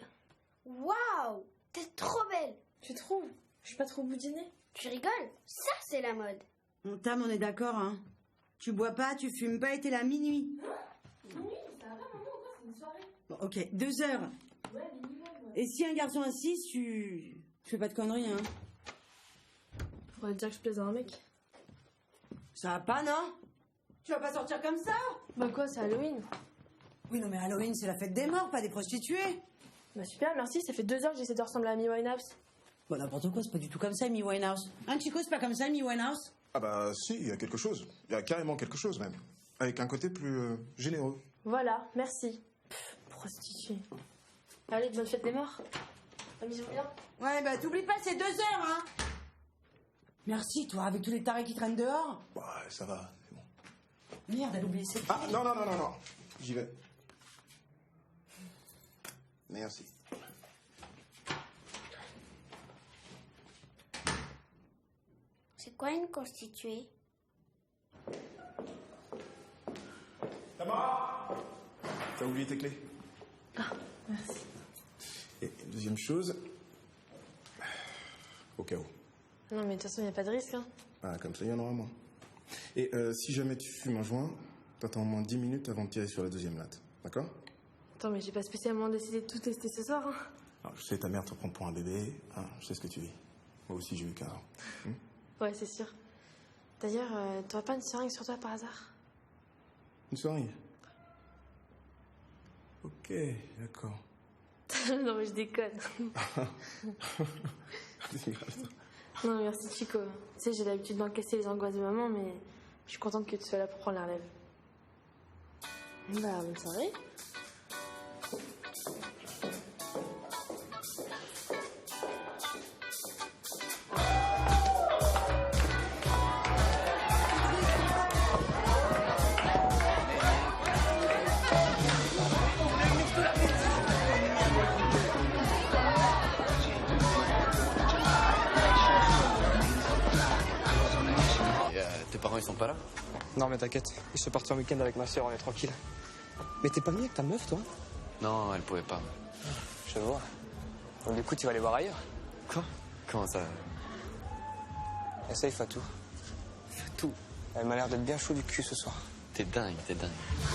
Speaker 11: Waouh! T'es trop belle!
Speaker 2: Tu trouves? Je suis pas trop boudinée?
Speaker 11: Tu rigoles? Ça, c'est la mode.
Speaker 1: Tam, on est d'accord, hein. Tu bois pas, tu fumes pas et t'es là à minuit.
Speaker 2: Minuit? Ça va, maman, c'est une soirée.
Speaker 1: Bon, ok, 2 heures.
Speaker 2: Ouais, minimum, ouais.
Speaker 1: Et si un garçon insiste, tu fais pas de conneries, hein.
Speaker 2: Faudrait dire que je plaise à un mec.
Speaker 1: Ça va pas, non? Tu vas pas sortir comme ça?
Speaker 2: Bah quoi, c'est Halloween?
Speaker 1: Oui, non, mais Halloween, c'est la fête des morts, pas des prostituées.
Speaker 2: Bah super, merci, ça fait 2 heures que j'essaie de ressembler à Amy Winehouse.
Speaker 1: Bon, n'importe quoi, c'est pas du tout comme ça, Amy Winehouse. Hein, Chico, c'est pas comme ça, Amy Winehouse?
Speaker 7: Ah bah si, il y a quelque chose. Il y a carrément quelque chose même. Avec un côté plus généreux.
Speaker 2: Voilà, merci. Pff, prostituée. Allez, bonne fête des morts. Amusez-vous bien.
Speaker 1: Ouais, bah t'oublies pas, c'est 2 heures, hein. Merci, toi, avec tous les tarés qui traînent dehors.
Speaker 7: Ouais, ça va, c'est bon.
Speaker 1: Merde, elle a oublié ses clés.
Speaker 7: Ah, non. J'y vais. Merci.
Speaker 5: C'est quoi une constituée?
Speaker 7: Tamara, t'as oublié tes clés.
Speaker 2: Ah, merci.
Speaker 7: Et deuxième chose, au cas où.
Speaker 2: Non, mais de toute façon, il n'y a pas de risque, hein.
Speaker 7: Ah, comme ça, il y en aura moins. Et si jamais tu fumes un joint, t'attends au moins 10 minutes avant de tirer sur la deuxième latte. D'accord?
Speaker 2: Attends, mais j'ai pas spécialement décidé de tout tester ce soir, hein.
Speaker 7: Alors, je sais, ta mère te prend pour un bébé. Hein, je sais ce que tu vis. Moi aussi, j'ai eu 15 ans.
Speaker 2: Ouais, c'est sûr. D'ailleurs, t'aurais pas une seringue sur toi par hasard?
Speaker 7: Une seringue? Ok, d'accord.
Speaker 2: Non, mais je déconne.
Speaker 7: C'est grave, ça.
Speaker 2: Non, merci Chico. Tu sais, j'ai l'habitude d'encaisser les angoisses de maman, mais je suis contente que tu sois là pour prendre la relève. Bah, bonne soirée.
Speaker 15: Tes parents, ils sont pas là?
Speaker 3: Non, mais t'inquiète, ils sont partis en week-end avec ma soeur, on est tranquille. Mais t'es pas venu avec ta meuf, toi?
Speaker 15: Non, elle pouvait pas.
Speaker 3: Je vois. Donc, du coup, tu vas aller voir ailleurs?
Speaker 15: Quoi? Comment ça?
Speaker 3: Essaye Fatou. Fatou? Elle m'a l'air d'être bien chaud du cul ce soir.
Speaker 15: T'es dingue, t'es dingue.
Speaker 11: Eh,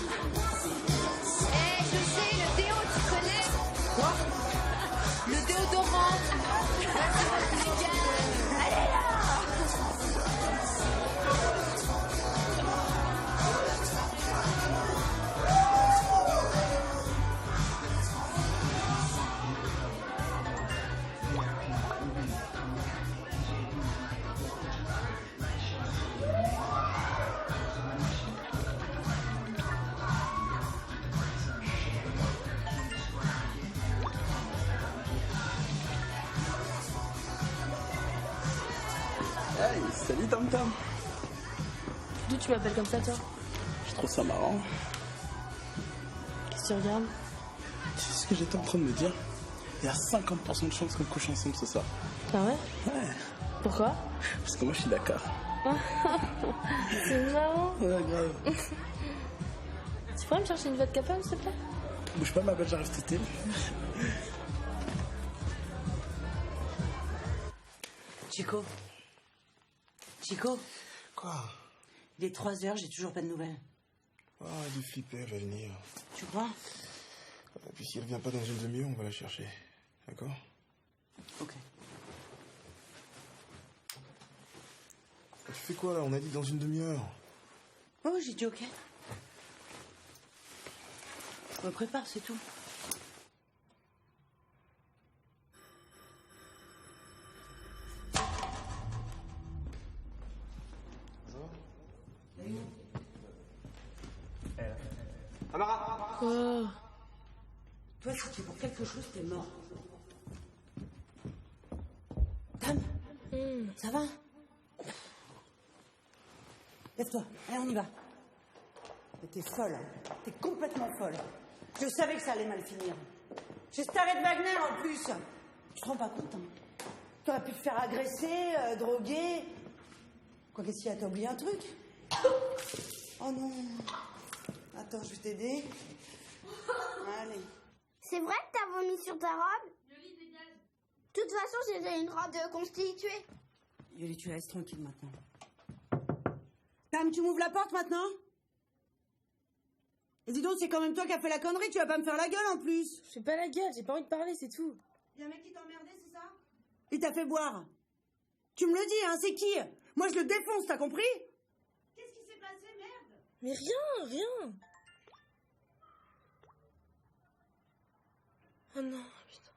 Speaker 11: je sais, le déo, tu connais? Quoi? Le déodorant. Allez là!
Speaker 19: Hey, salut Tam Tam.
Speaker 2: D'où tu m'appelles comme ça, toi?
Speaker 19: Je trouve ça marrant.
Speaker 2: Qu'est-ce que tu regardes?
Speaker 19: Tu sais ce que j'étais en train de me dire? Il y a 50% de chances qu'on couche ensemble ce soir.
Speaker 2: Ah ouais?
Speaker 19: Ouais.
Speaker 2: Pourquoi?
Speaker 19: Parce que moi je suis d'accord.
Speaker 2: C'est marrant.
Speaker 19: Ouais, grave.
Speaker 2: Tu pourrais me chercher une vodka pomme, s'il te plaît?
Speaker 19: Bouge pas ma belle, j'arrive tout de suite.
Speaker 1: Chico. Chico.
Speaker 7: Quoi?
Speaker 1: Il est 3 heures, j'ai toujours pas de nouvelles.
Speaker 7: Ah, du flipper, elle va venir.
Speaker 1: Tu crois?
Speaker 7: Et puis si elle vient pas dans une demi-heure, on va la chercher. D'accord?
Speaker 1: Ok.
Speaker 7: Tu fais quoi là? On a dit dans une demi-heure.
Speaker 1: Oh, j'ai dit ok. Je me prépare, c'est tout.
Speaker 3: Amara!
Speaker 1: Quoi? Toi, si tu es pour quelque chose, t'es mort. Tam, ça va? Lève-toi, allez, on y va. Mais t'es folle, hein. T'es complètement folle. Je savais que ça allait mal finir. J'ai cet arrêt de Wagner en plus. Tu te rends pas compte, hein? T'aurais pu te faire agresser, droguer. Quoi qu'est-ce qu'il y a? T'as oublié un truc? Oh non. Attends, je vais t'aider. Allez.
Speaker 5: C'est vrai que t'as vomi sur ta robe? De toute façon, c'était une robe de constituée.
Speaker 1: Yoli, tu la laisses tranquille maintenant. Tam, tu m'ouvres la porte maintenant? Et dis donc, c'est quand même toi qui as fait la connerie, tu vas pas me faire la gueule en plus.
Speaker 2: Je fais pas la gueule, j'ai pas envie de parler, c'est tout.
Speaker 1: Y'a un mec qui t'a emmerdé, c'est ça? Il t'a fait boire. Tu me le dis, hein, c'est qui? Moi je le défonce, t'as compris? Qu'est-ce qui s'est passé, merde?
Speaker 2: Mais rien. Oh non, putain.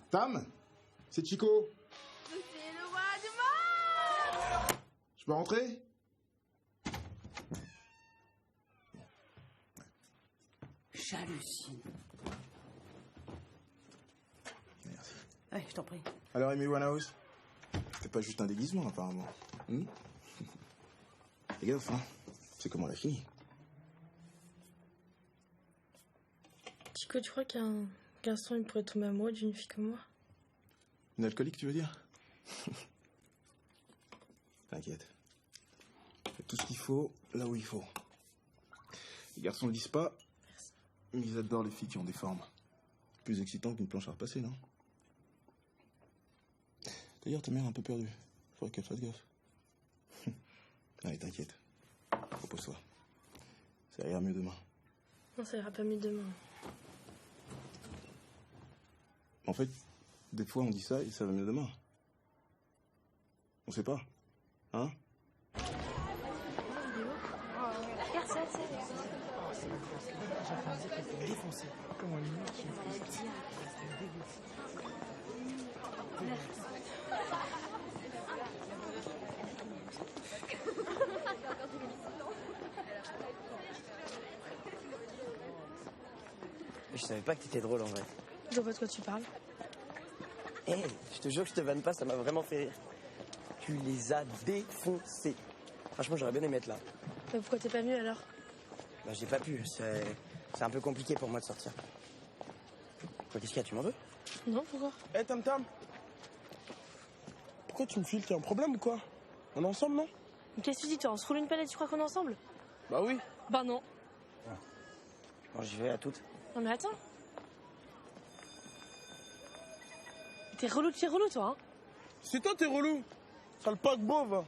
Speaker 7: Tam, c'est Chico.
Speaker 5: C'est le roi du monde.
Speaker 7: Je peux rentrer?
Speaker 1: J'hallucine.
Speaker 7: Merci.
Speaker 1: Ouais, je t'en prie.
Speaker 7: Alors, Amy Winehouse, c'était pas juste un déguisement, apparemment. Fais gaffe, hein. C'est comment elle a fini.
Speaker 2: Chico, tu crois qu'un garçon il pourrait tomber amoureux d'une fille comme moi?
Speaker 7: Une alcoolique, tu veux dire? T'inquiète. Fais tout ce qu'il faut, là où il faut. Les garçons le disent pas, mais ils adorent les filles qui ont des formes. Plus excitant qu'une planche à repasser, non? D'ailleurs, ta mère est un peu perdue. Faudrait qu'elle fasse gaffe. Allez, t'inquiète. Repose-toi. Ça ira mieux demain.
Speaker 2: Non, ça ira pas mieux demain.
Speaker 7: En fait, des fois on dit ça et ça va mieux demain. On sait pas. Hein?
Speaker 9: Je savais pas que t'étais drôle en vrai.
Speaker 2: Je vois pas de quoi tu parles.
Speaker 9: Eh, je te jure que je te vanne pas, ça m'a vraiment fait rire. Tu les as défoncés. Franchement, j'aurais bien aimé être là.
Speaker 2: Mais pourquoi t'es pas mieux alors?
Speaker 9: Bah, j'ai pas pu. C'est un peu compliqué pour moi de sortir. Quoi, qu'est-ce qu'il y a? Tu m'en veux?
Speaker 2: Non, pourquoi?
Speaker 19: Eh, Tam Tam. Pourquoi tu me files? T'as un problème ou quoi? On est ensemble, non?
Speaker 2: Mais qu'est-ce que tu dis, toi? On se roule une palette, tu crois qu'on est ensemble?
Speaker 19: Bah oui.
Speaker 2: Bah non.
Speaker 9: Bon, j'y vais à toutes.
Speaker 2: Non mais attends. T'es relou de chez relou, toi, hein?
Speaker 19: C'est toi, t'es relou. Sale paquebot, va.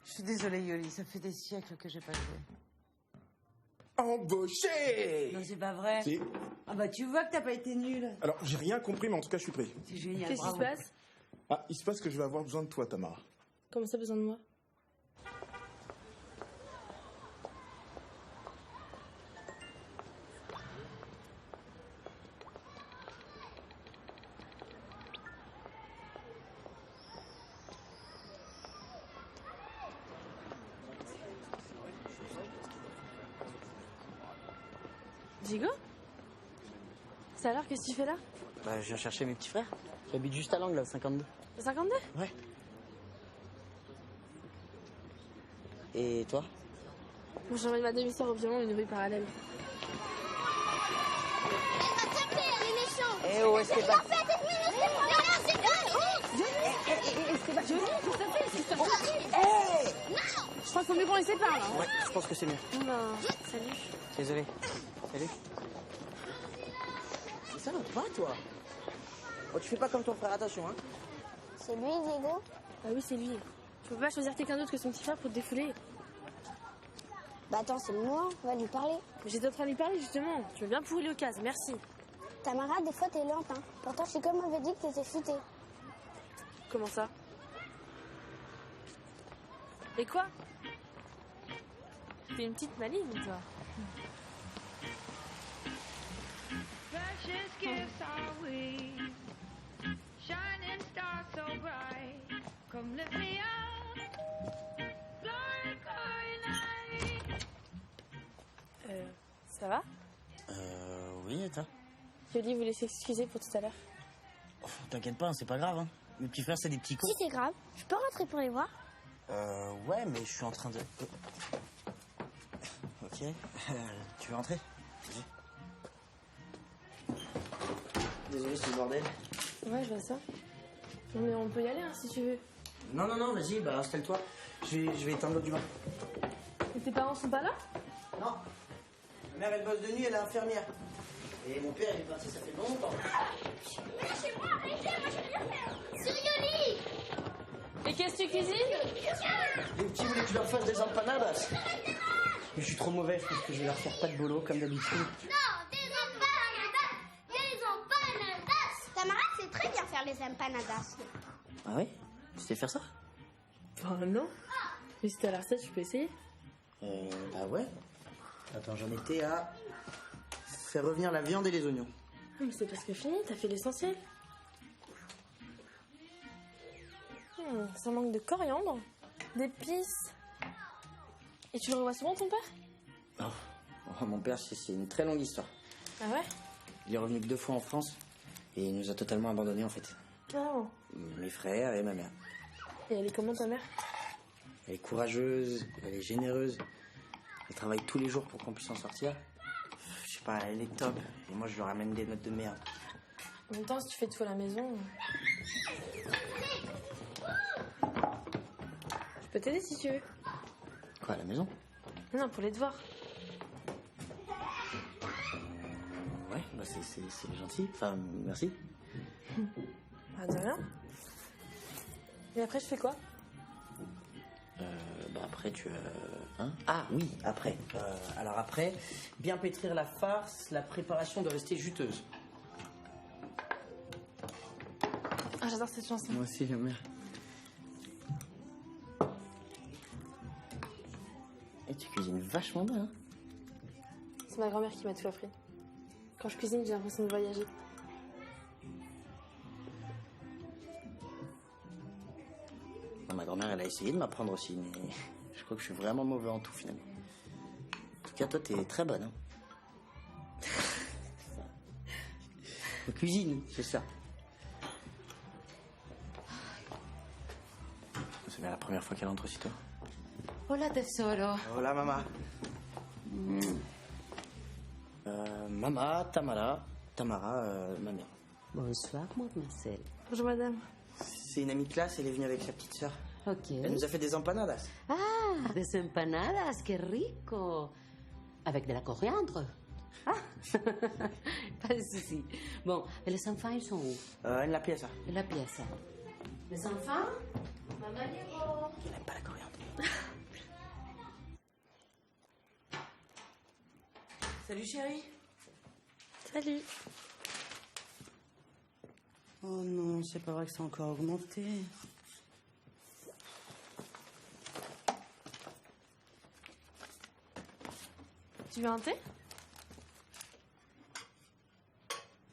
Speaker 1: Je suis désolée, Yoli, ça fait des siècles que j'ai pas joué.
Speaker 7: Embauché!
Speaker 1: Non, c'est pas vrai.
Speaker 7: Si.
Speaker 1: Ah bah tu vois que t'as pas été nul.
Speaker 7: Alors, j'ai rien compris, mais en tout cas, je suis prêt.
Speaker 1: C'est génial,
Speaker 2: Qu'est-ce qui se
Speaker 1: bravo.
Speaker 2: passe?
Speaker 7: Ah, il se passe que je vais avoir besoin de toi, Tamara.
Speaker 2: Comment ça, besoin de moi? Diego? Ça a l'air, qu'est-ce que tu fais là?
Speaker 9: Bah, je viens chercher mes petits frères. J'habite juste à l'angle, là, au 52.
Speaker 2: Le 52?
Speaker 9: Ouais. Et toi?
Speaker 2: Moi, j'emmène ma demi-sœur au violon, une nouvelle parallèle.
Speaker 9: Eh oh, est-ce que pas...
Speaker 2: Je crois qu'il faut mieux qu'on les sépare, là.
Speaker 9: Ouais, je pense que c'est mieux.
Speaker 2: Non, salut.
Speaker 9: Désolé. Salut. C'est ça, va toi? Oh, tu fais pas comme ton frère, attention, hein.
Speaker 5: C'est lui, Diego?
Speaker 2: Ah oui, c'est lui. Tu peux pas choisir quelqu'un d'autre que son petit frère pour te défouler.
Speaker 5: Bah attends, c'est moi, on va lui parler.
Speaker 2: Mais j'étais en train de lui parler, justement. Tu veux bien pourrir le cas, merci.
Speaker 5: Tamara, des fois t'es lente, hein. Pourtant, Chico m'avait dit que t'étais futée.
Speaker 2: Comment ça? Et quoi? T'es une petite maligne, toi.
Speaker 14: Precious gifts are we, shining stars so bright. Come lift me up, glory, glory night.
Speaker 2: Ça va?
Speaker 9: Oui, et toi?
Speaker 2: Yoli voulait s'excuser pour tout à l'heure.
Speaker 9: Oh, t'inquiète pas, c'est pas grave, hein. Mes petits frères, c'est des petits cons.
Speaker 5: Si c'est grave, je peux rentrer pour les voir?
Speaker 9: Ouais, mais je suis en train de... Ok. Tu veux rentrer? Vas-y.
Speaker 20: désolé, c'est le bordel.
Speaker 2: Ouais, je vois ça. Non, mais on peut y aller hein, si tu veux.
Speaker 20: Non, vas-y, bah installe-toi. Je vais éteindre l'eau du bain.
Speaker 2: Et tes parents sont pas là?
Speaker 20: Non. Ma mère, elle bosse de nuit, elle est infirmière. Et mon père, il est parti, ça fait longtemps.
Speaker 5: Chez moi, arrêtez, moi je veux rien faire. Surioli.
Speaker 2: Et qu'est-ce que tu cuisines?
Speaker 20: Les petits voulaient que je leur fasse des empanadas. Mais je suis trop mauvais, je pense que je vais leur faire pas de bolo, comme d'habitude.
Speaker 5: Non, des empanadas. Des empanadas. Tamara sait très bien faire les empanadas.
Speaker 20: Ah ouais? Tu sais faire ça?
Speaker 2: Enfin, non. Mais si t'as la recette, je peux essayer.
Speaker 20: Bah ouais. Attends, j'en étais à faire revenir la viande et les oignons.
Speaker 2: Ah, mais c'est presque fini, t'as fait l'essentiel. Ça manque de coriandre, d'épices. Et tu le revois souvent, ton père?
Speaker 20: Oh, mon père, c'est une très longue histoire.
Speaker 2: Ah ouais?
Speaker 20: Il est revenu que 2 fois en France et il nous a totalement abandonnés en fait.
Speaker 2: Carrément.
Speaker 20: Mes frères et ma mère.
Speaker 2: Et elle est comment, ta mère?
Speaker 20: Elle est courageuse, elle est généreuse. Elle travaille tous les jours pour qu'on puisse en sortir. Je sais pas, elle est top. Et moi, je lui ramène des notes de merde.
Speaker 2: En même temps, si tu fais tout à la maison... Je peux t'aider si tu veux.
Speaker 20: Quoi, à la maison?
Speaker 2: Non, pour les devoirs.
Speaker 20: Ouais, bah c'est gentil. Enfin, merci.
Speaker 2: Ah, de rien. Et après, je fais quoi?
Speaker 20: Bah après, Hein? Ah oui, après. Alors après, bien pétrir la farce, la préparation doit rester juteuse.
Speaker 2: Ah, j'adore cette chanson.
Speaker 20: Moi aussi, j'aime bien. Et tu cuisines vachement bien, hein?
Speaker 2: C'est ma grand-mère qui m'a tout appris. Quand je cuisine, j'ai l'impression de voyager.
Speaker 20: Ma grand-mère, elle a essayé de m'apprendre aussi, mais je crois que je suis vraiment mauvais en tout, finalement. En tout cas, toi, t'es très bonne, hein? La cuisine, c'est ça. C'est bien la première fois qu'elle entre aussitôt.
Speaker 8: Hola, tesoro.
Speaker 20: Hola, maman. Mama, Tamara, ma mère.
Speaker 8: Bonsoir, mademoiselle.
Speaker 2: Bonjour, madame.
Speaker 20: C'est une amie de classe, elle est venue avec sa petite sœur.
Speaker 8: Ok.
Speaker 20: Elle nous a fait des empanadas.
Speaker 8: Ah, des empanadas, que rico. Avec de la coriandre. Ah, pas de souci. Bon, et les enfants, ils sont où?
Speaker 20: En la pieza.
Speaker 8: En la pièce. Les enfants? Maman Diego.
Speaker 20: Elle n'aime pas la coriandre.
Speaker 1: Salut chérie.
Speaker 2: Salut.
Speaker 1: Oh non, c'est pas vrai que ça a encore augmenté.
Speaker 2: Tu veux un thé?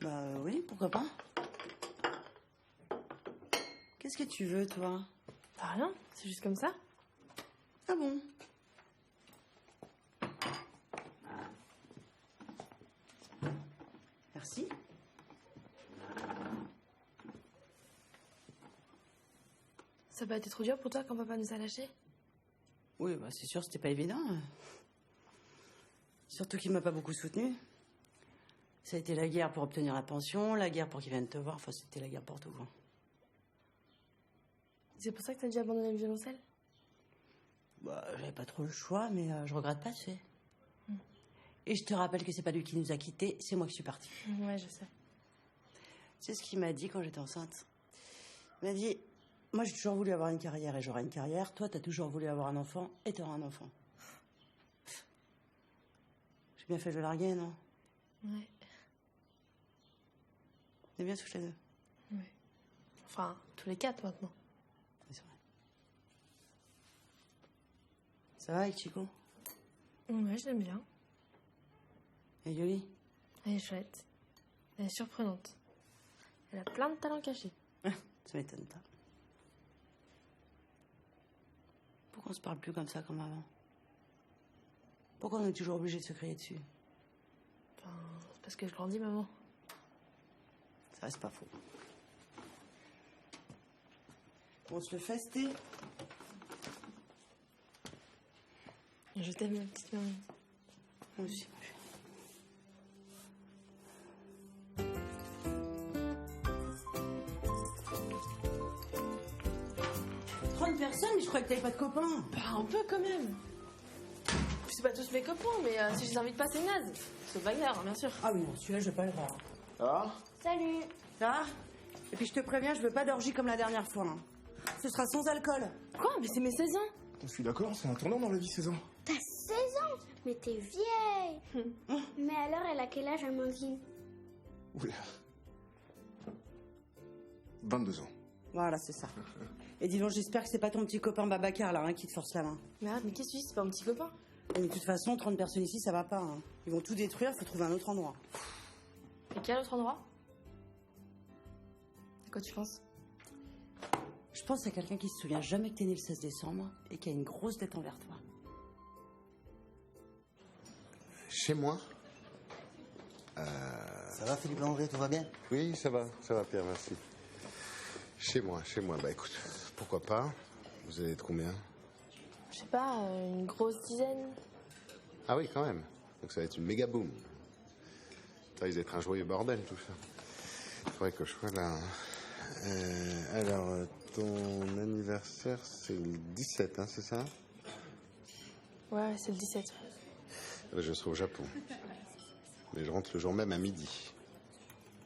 Speaker 1: Bah oui, pourquoi pas. Qu'est-ce que tu veux, toi?
Speaker 2: Bah rien, c'est juste comme ça.
Speaker 1: Ah bon? Merci.
Speaker 2: Ça n'a pas été trop dur pour toi quand papa nous a lâchés?
Speaker 1: Oui, bah c'est sûr, c'était pas évident. Surtout qu'il m'a pas beaucoup soutenu. Ça a été la guerre pour obtenir la pension, la guerre pour qu'il vienne te voir. Enfin, c'était la guerre pour tout, quoi.
Speaker 2: C'est pour ça que t'as dû abandonner le violoncelle?
Speaker 1: Bah, j'avais pas trop le choix, mais je regrette pas, tu sais. Et je te rappelle que c'est pas lui qui nous a quittés, c'est moi qui suis partie.
Speaker 2: Ouais, je sais.
Speaker 1: C'est ce qu'il m'a dit quand j'étais enceinte. Il m'a dit, moi j'ai toujours voulu avoir une carrière et j'aurai une carrière. Toi, t'as toujours voulu avoir un enfant et t'auras un enfant. J'ai bien fait de le larguer, non?
Speaker 2: Ouais.
Speaker 1: On est bien tous les deux.
Speaker 2: Ouais. Enfin, tous les 4 maintenant.
Speaker 1: C'est vrai. Ça va avec Chico?
Speaker 2: Ouais, je l'aime bien.
Speaker 1: Et Yoli?
Speaker 2: Elle est chouette. Elle est surprenante. Elle a plein de talents cachés.
Speaker 1: Ça m'étonne pas. Pourquoi on se parle plus comme ça comme avant? Pourquoi on est toujours obligé de se crier dessus?
Speaker 2: Enfin, c'est parce que je grandis, maman.
Speaker 1: Ça reste pas faux. On se le festait.
Speaker 2: Je t'aime, ma petite maman.
Speaker 1: Moi aussi, ma chérie. personnes, mais je croyais que t'avais pas de copains.
Speaker 2: Bah, un peu quand même. Puis c'est pas tous mes copains, mais si je les invite pas, c'est naze. Sauf Wagner, hein, bien sûr.
Speaker 1: Ah oui, non, celui-là, je vais pas le voir.
Speaker 7: Ah
Speaker 5: Salut.
Speaker 1: Ah. Et puis je te préviens, je veux pas d'orgie comme la dernière fois. Hein. Ce sera sans alcool.
Speaker 2: Quoi? Mais c'est mes 16 ans.
Speaker 7: Je suis d'accord, c'est un tournant dans la vie, 16 ans.
Speaker 5: T'as 16 ans? Mais t'es vieille. Mais alors, elle a quel âge, Amandine?
Speaker 7: Oula. 22 ans.
Speaker 1: Voilà, c'est ça. Et dis donc, j'espère que c'est pas ton petit copain Babacar, là, hein, qui te force la main.
Speaker 2: Mais arrête, mais qu'est-ce que tu dis? C'est pas mon petit copain.
Speaker 1: Et de toute façon, 30 personnes ici, ça va pas. Hein. Ils vont tout détruire, faut trouver un autre endroit.
Speaker 2: Et quel autre endroit? À quoi tu penses?
Speaker 1: Je pense à quelqu'un qui se souvient jamais que t'es né le 16 décembre et qui a une grosse dette envers toi.
Speaker 21: Chez moi
Speaker 20: Ça va, Philippe Landry, tout va bien?
Speaker 21: Oui, ça va, Pierre, merci. Chez moi, bah écoute, pourquoi pas? Vous allez être combien?
Speaker 2: Je sais pas, une grosse dizaine.
Speaker 21: Ah oui, quand même. Donc ça va être une méga boom. Ça risque d'être un joyeux bordel, tout ça. Il faudrait que je sois là. Alors, ton anniversaire, c'est le 17, hein, c'est ça?
Speaker 2: Ouais, c'est le 17.
Speaker 21: Je serai au Japon. Mais je rentre le jour même à midi.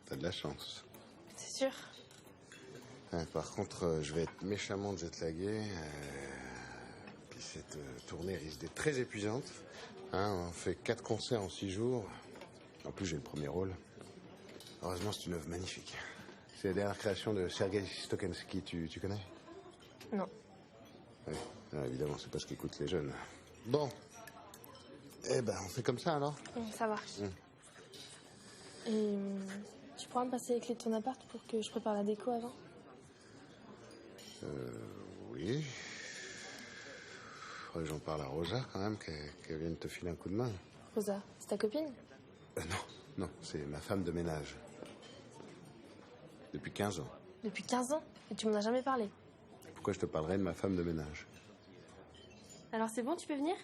Speaker 21: T'as de la chance.
Speaker 2: C'est sûr.
Speaker 21: Ouais, par contre, je vais être méchamment jetlagué. Puis cette tournée risque d'être très épuisante. Hein, on fait 4 concerts en 6 jours. En plus, j'ai le premier rôle. Heureusement, c'est une œuvre magnifique. C'est la dernière création de Sergei Stokensky. Tu connais?
Speaker 2: Non.
Speaker 21: Oui, non, évidemment, c'est pas ce qu'écoutent les jeunes. Bon. Eh ben, on fait comme ça, alors?
Speaker 2: Ça marche. Et tu pourras me passer les clés de ton appart pour que je prépare la déco avant?
Speaker 21: Oui. Faudrait que j'en parle à Rosa, quand même, qu'elle vienne te filer un coup de main.
Speaker 2: Rosa, c'est ta copine?
Speaker 21: Non, c'est ma femme de ménage. Depuis 15 ans.
Speaker 2: Depuis 15 ans? Et tu m'en as jamais parlé?
Speaker 21: Pourquoi je te parlerais de ma femme de ménage?
Speaker 2: Alors c'est bon, tu peux venir?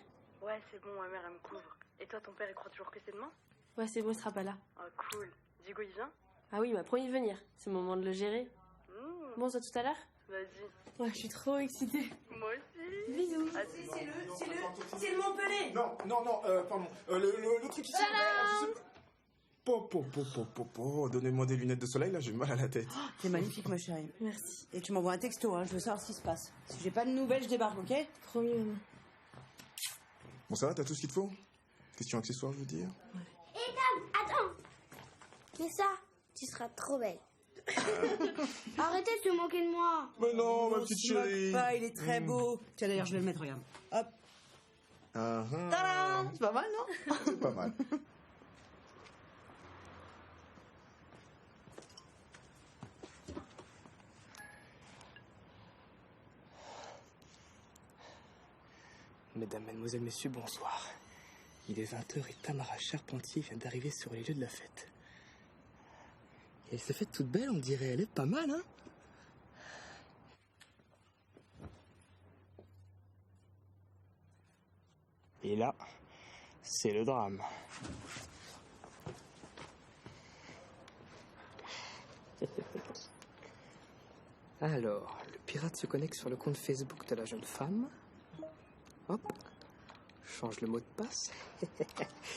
Speaker 2: Ouais, c'est bon, ma mère, elle me couvre. Et toi, ton père, il croit toujours que c'est demain? Ouais, c'est bon, il sera pas là.
Speaker 10: Oh, cool. Diego, il vient?
Speaker 2: Ah oui, il m'a promis de venir. C'est le moment de le gérer. Bon, ça tout à l'heure?
Speaker 10: Vas-y.
Speaker 2: Ouais, je suis trop excitée.
Speaker 10: Moi aussi.
Speaker 2: Bisous.
Speaker 1: C'est le Montpellier.
Speaker 7: Non, pardon. Le truc ici. Donnez-moi des lunettes de soleil, là, j'ai mal à la tête.
Speaker 1: Oh, t'es magnifique, ma chérie.
Speaker 2: Merci.
Speaker 1: Et tu m'envoies un texto, hein, je veux savoir ce qui se passe. Si j'ai pas de nouvelles, je débarque, ok?
Speaker 2: Promis, maman.
Speaker 7: Bon, ça va, t'as tout ce qu'il te faut? Question accessoire, je veux dire.
Speaker 5: Et Dame, attends. Mais ça, tu seras trop belle. Arrêtez de se moquer de moi.
Speaker 7: Mais non, ma petite
Speaker 1: Se moque
Speaker 7: chérie.
Speaker 1: pas, il est très beau. Tiens, d'ailleurs, je vais le mettre, regarde. Hop. Tadam! C'est pas mal, non?
Speaker 7: C'est pas mal.
Speaker 17: Mesdames, Mademoiselles, Messieurs, bonsoir. Il est 20h et Tamara Charpentier vient d'arriver sur les lieux de la fête. Et elle se fait toute belle, on dirait. Elle est pas mal, hein? Et là, c'est le drame. Alors, le pirate se connecte sur le compte Facebook de la jeune femme. Hop, change le mot de passe.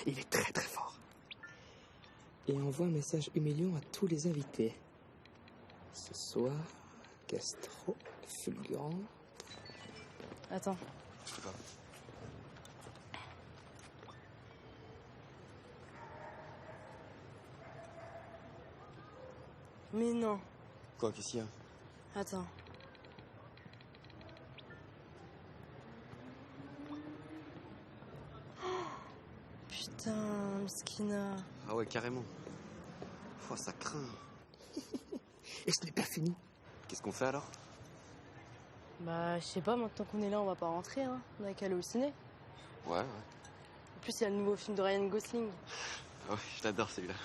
Speaker 17: Il est très très fort. Et envoie un message humiliant à tous les invités. Ce soir, gastro, fulgurant.
Speaker 2: Attends. Mais non.
Speaker 15: Quoi, qu'est-ce qu'il y a?
Speaker 2: Attends. Putain, Miskina.
Speaker 15: Ah ouais, carrément. Oh, ça craint.
Speaker 17: Et ce n'est pas fini.
Speaker 15: Qu'est-ce qu'on fait alors?
Speaker 2: Bah, je sais pas, maintenant qu'on est là, on va pas rentrer, hein. On a qu'à aller au ciné.
Speaker 15: Ouais.
Speaker 2: En plus, il y a le nouveau film de Ryan Gosling.
Speaker 15: Ah ouais, je l'adore celui-là.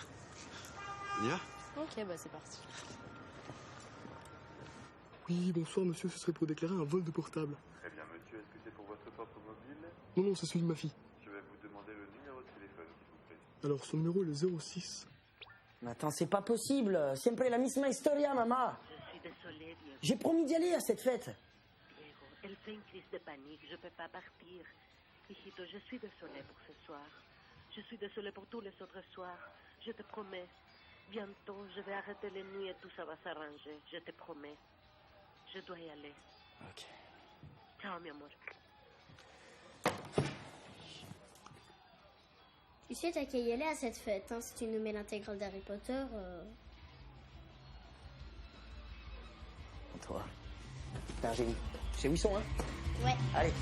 Speaker 15: On y va?
Speaker 2: Ok, bah c'est parti.
Speaker 7: Oui, bonsoir, monsieur, ce serait pour déclarer un vol de portable.
Speaker 6: Très bien, monsieur. Est-ce que c'est pour votre propre mobile?
Speaker 7: Non, c'est celui de ma fille.
Speaker 6: Je vais vous demander le numéro de téléphone, s'il vous plaît.
Speaker 7: Alors, son numéro est le 06.
Speaker 20: Mais attends, c'est pas possible. Siempre la misma historia, maman. J'ai promis d'y aller à cette fête.
Speaker 12: Elle fait une crise de panique, je peux pas partir. Hijito, je suis désolée pour ce soir. Je suis désolée pour tous les autres soirs. Je te promets. Bientôt, je vais arrêter les nuits et tout ça va s'arranger. Je te promets. Je dois y aller.
Speaker 9: Ok.
Speaker 12: Ciao, mi amor.
Speaker 5: Tu sais, t'as qu'à y aller à cette fête, hein, si tu nous mets l'intégrale d'Harry Potter.
Speaker 20: Toi. Putain, j'ai où ils sont, hein?
Speaker 5: Ouais.
Speaker 20: Allez.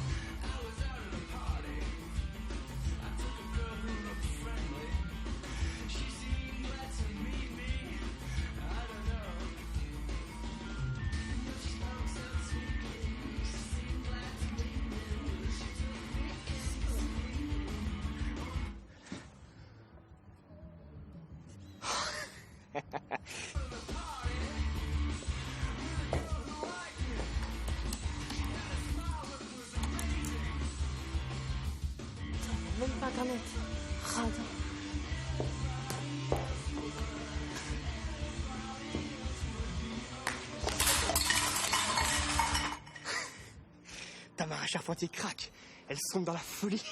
Speaker 2: Même pas internet. Radin.
Speaker 17: Tamara Charpentier craque. Elle sombre dans la folie.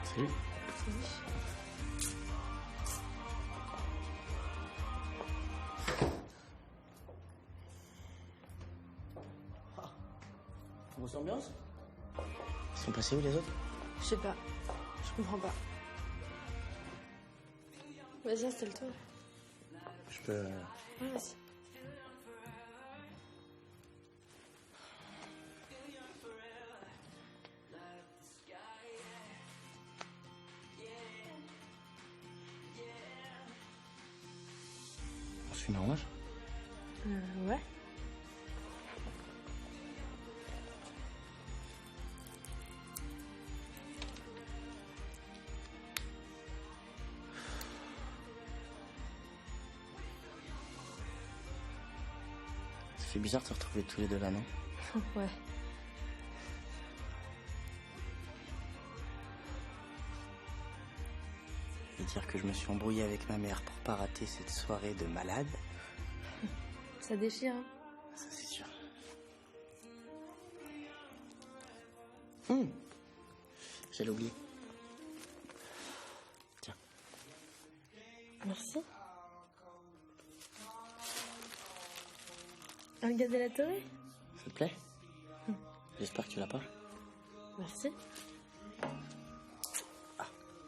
Speaker 20: Salut. Grosse ambiance? Ils sont passés où les autres?
Speaker 2: Je sais pas. Je comprends pas. Vas-y, installe-toi.
Speaker 20: Je peux...
Speaker 2: Ouais, vas-y.
Speaker 20: On se fume un orange?
Speaker 2: Ouais.
Speaker 20: Ça fait bizarre de se retrouver tous les deux là, non?
Speaker 2: Ouais.
Speaker 20: Et dire que je me suis embrouillé avec ma mère pour pas rater cette soirée de malade,
Speaker 2: Ça déchire, hein.
Speaker 20: ça c'est sûr. J'allais oublier. Tiens.
Speaker 2: Merci. Un gaz de la Torre?
Speaker 20: Ça te plaît? J'espère que tu l'as pas.
Speaker 2: Merci.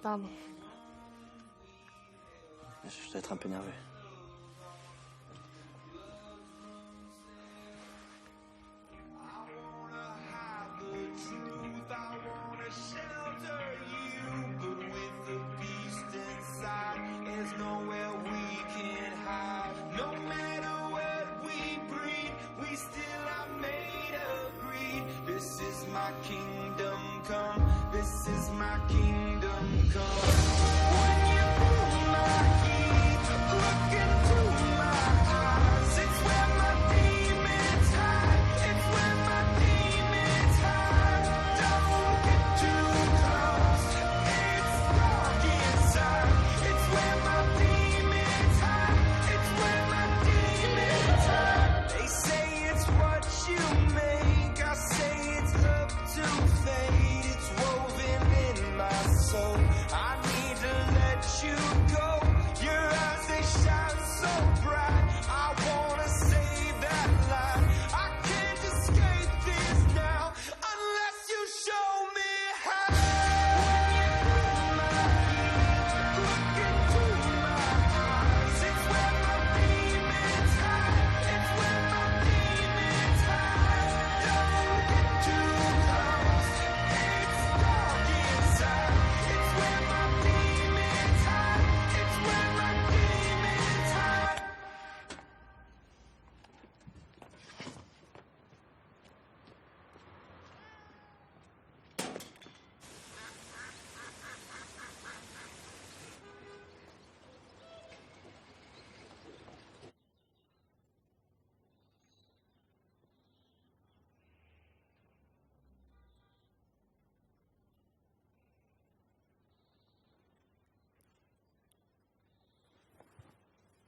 Speaker 2: Pardon.
Speaker 20: Je dois être un peu nerveux.
Speaker 22: Kingdom come, this is my kingdom come. When you pull my heat, look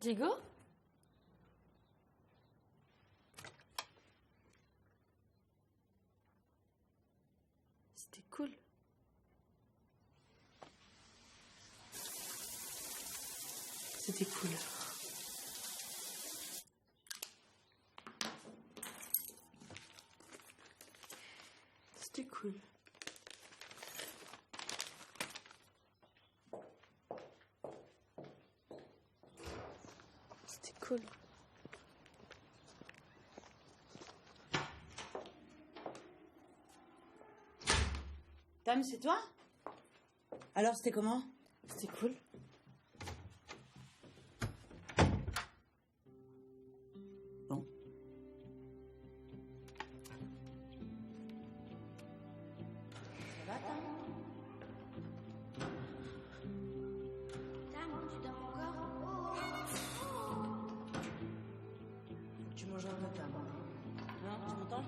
Speaker 2: Diego? C'était cool. C'était cool. C'était cool. C'était cool.
Speaker 1: Tam, c'est toi? Alors, c'était comment?
Speaker 2: C'était cool.
Speaker 1: Bon. Ça va, Tam?
Speaker 5: Tam, tu dors encore?
Speaker 1: Tu manges un peu, Tam. Hein, tu m'entends?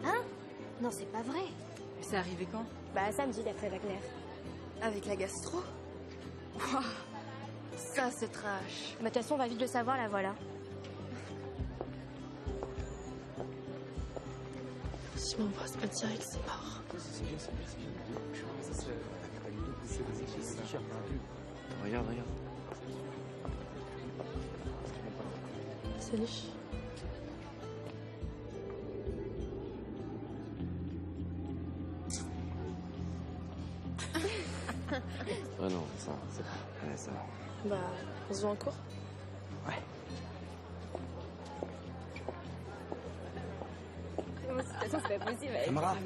Speaker 10: Hein? Non, c'est pas vrai.
Speaker 2: C'est arrivé quand?
Speaker 10: Bah, samedi, d'après Wagner.
Speaker 2: Avec la gastro? Ouah, ça, c'est trash.
Speaker 10: Bah, de toute façon, on va vite le savoir, la voilà.
Speaker 2: Si on va se pas direct, c'est mort.
Speaker 15: Regarde, regarde.
Speaker 2: Salut.
Speaker 15: Ah non, ça, c'est pas. Ouais, ça va.
Speaker 2: Bah, on se voit en cours?
Speaker 15: Ouais.
Speaker 10: De toute façon, c'est pas possible.
Speaker 15: Camarade.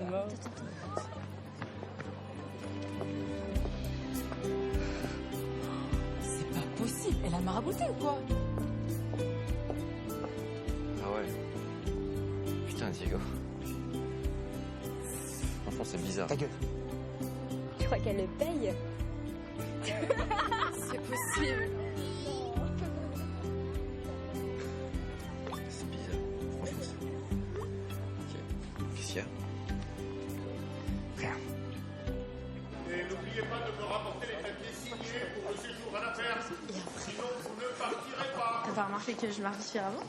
Speaker 2: C'est pas possible. Elle a marabouté ou quoi?
Speaker 15: Ah ouais. Putain, Diego. Franchement, c'est bizarre.
Speaker 21: Ta gueule.
Speaker 10: Tu crois qu'elle le paye?
Speaker 2: C'est possible.
Speaker 15: C'est bizarre. Franchement, c'est. Ok. Qu'est-ce qu'il y a? Rien.
Speaker 4: Et n'oubliez pas de me rapporter les papiers signés pour le séjour à la ferme. Sinon, vous ne partirez pas.
Speaker 2: T'as pas remarqué que je marche différemment?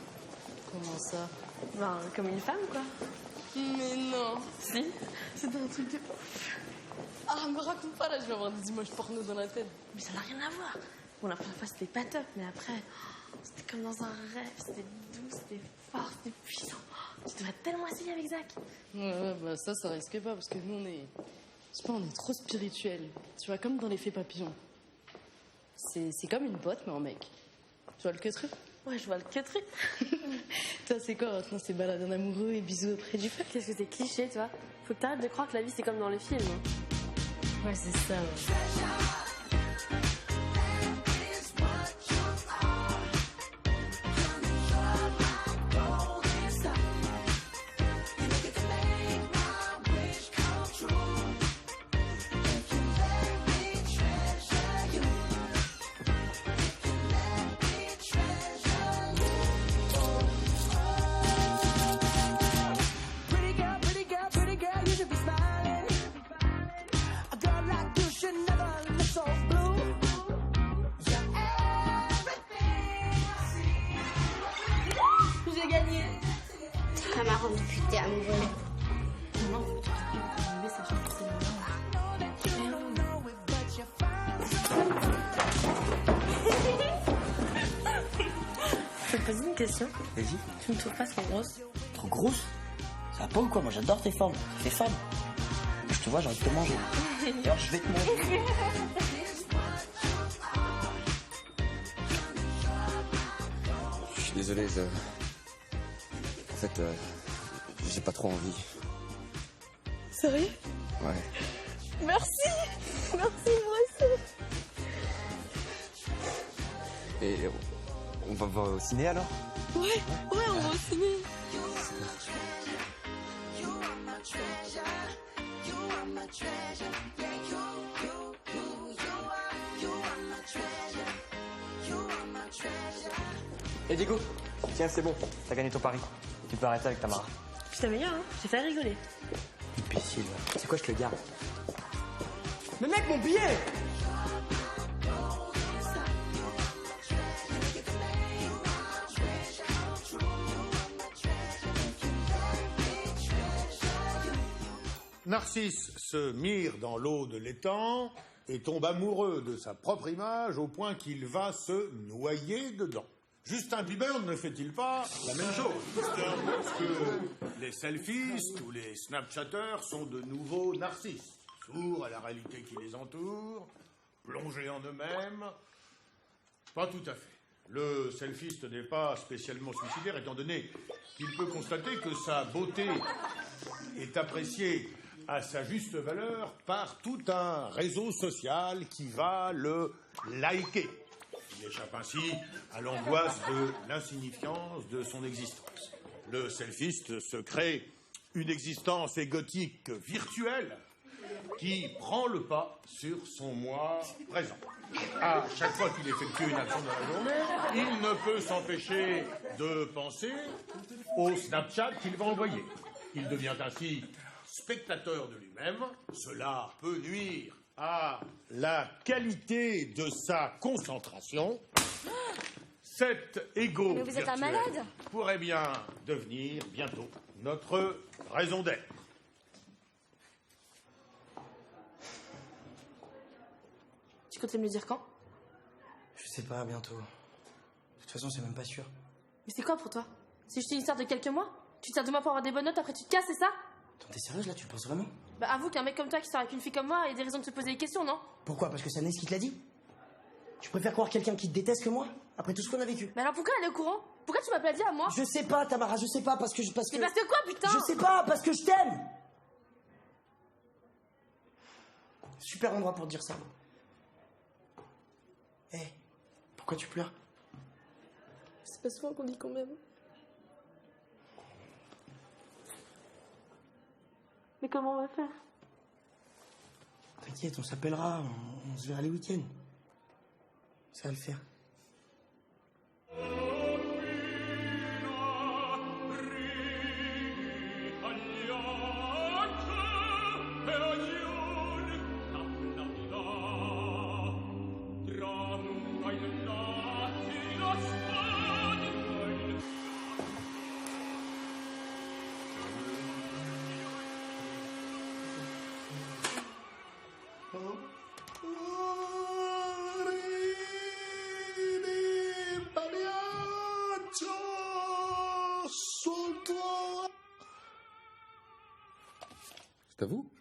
Speaker 1: Comment ça?
Speaker 2: Ben, comme une femme, quoi. Mais non. Si, c'était un truc de ouf. Ah, me raconte pas, là, je vais avoir des images porno dans la tête. Mais ça n'a rien à voir. Bon, la première fois, c'était pas top, mais après, c'était comme dans un rêve. C'était doux, c'était fort, c'était puissant. Tu devrais tellement essayer avec Zach.
Speaker 16: Ouais, bah ça risque pas, parce que nous, on est... Je sais pas, on est trop spirituels. Tu vois, comme dans l'effet papillon. C'est comme une botte, mais en mec. Tu vois le que truc?
Speaker 2: Ouais, je vois le que truc.
Speaker 16: Toi, c'est quoi maintenant? C'est balade en amoureux et bisous auprès du feu?
Speaker 2: Qu'est-ce que c'est cliché, toi? Faut que t'arrêtes de croire que la vie, c'est comme dans le film.
Speaker 16: Ouais, c'est ça, ouais.
Speaker 23: Pretty girl, you should be smiling. A girl like you should never look so blue. You're everything I see.
Speaker 2: J'ai gagné.
Speaker 5: Ça m'a rendu plus t'es amoureux.
Speaker 2: Non, faut que tu te ça change forcément. Je vais te poser une question.
Speaker 20: Vas-y.
Speaker 2: Tu me trouves pas trop grosse?
Speaker 20: Trop grosse? Ça va pas ou quoi? Moi j'adore tes formes. Tes femmes. Je te vois, j'ai envie de te manger. D'ailleurs, je vais te manger.
Speaker 15: Je suis désolé, en fait, j'ai pas trop envie.
Speaker 2: Sérieux?
Speaker 15: Ouais.
Speaker 2: Merci. Merci, moi aussi.
Speaker 15: Et on va voir au ciné alors?
Speaker 2: Ouais, on va au ciné.
Speaker 9: Et Diego, tiens, c'est bon, t'as gagné ton pari. Tu peux arrêter avec Tamara.
Speaker 2: Putain, meilleur, hein. J'ai fait rigoler.
Speaker 9: Imbécile. C'est quoi, je te le garde.
Speaker 3: Mais mec, mon billet!
Speaker 4: Narcisse se mire dans l'eau de l'étang et tombe amoureux de sa propre image au point qu'il va se noyer dedans. Justin Bieber ne fait-il pas la même chose? Parce que les selfies ou les snapchatters sont de nouveaux narcisses, sourds à la réalité qui les entoure, plongés en eux-mêmes. Pas tout à fait. Le selfiste n'est pas spécialement suicidaire étant donné qu'il peut constater que sa beauté est appréciée à sa juste valeur par tout un réseau social qui va le liker. Il échappe ainsi à l'angoisse de l'insignifiance de son existence. Le selfiste se crée une existence égotique virtuelle qui prend le pas sur son moi présent. À chaque fois qu'il effectue une action dans la journée, il ne peut s'empêcher de penser au Snapchat qu'il va envoyer. Il devient ainsi spectateur de lui-même. Cela peut nuire à la qualité de sa concentration. Cet ego
Speaker 10: Mais vous êtes un
Speaker 4: virtuel
Speaker 10: malade.
Speaker 4: pourrait bien devenir bientôt notre raison d'être.
Speaker 2: Tu comptes me le dire quand?
Speaker 9: Je sais pas, bientôt. De toute façon, c'est même pas sûr.
Speaker 2: Mais c'est quoi pour toi? C'est juste une histoire de quelques mois? Tu te sers de moi pour avoir des bonnes notes, après tu te casses, c'est ça?
Speaker 9: Attends, t'es sérieuse là, tu le penses vraiment?
Speaker 2: Bah avoue qu'un mec comme toi qui sort avec une fille comme moi, il y a des raisons de se poser des questions, non?
Speaker 9: Pourquoi? Parce que c'est Anaïs qui te l'a dit? Tu préfères croire quelqu'un qui te déteste que moi? Après tout ce qu'on a vécu?
Speaker 2: Mais alors pourquoi elle est au courant? Pourquoi tu m'as pas dit à moi?
Speaker 9: Je sais pas, Tamara, je sais pas, parce que...
Speaker 2: Mais parce que quoi, putain?
Speaker 9: Je sais pas, parce que je t'aime! Super endroit pour te dire ça. Hé, pourquoi tu pleures?
Speaker 2: C'est pas souvent qu'on dit qu'on m'aime. Mais comment on va faire?
Speaker 9: T'inquiète, on s'appellera, on se verra les week-ends. Ça va le faire.
Speaker 21: C'est à vous?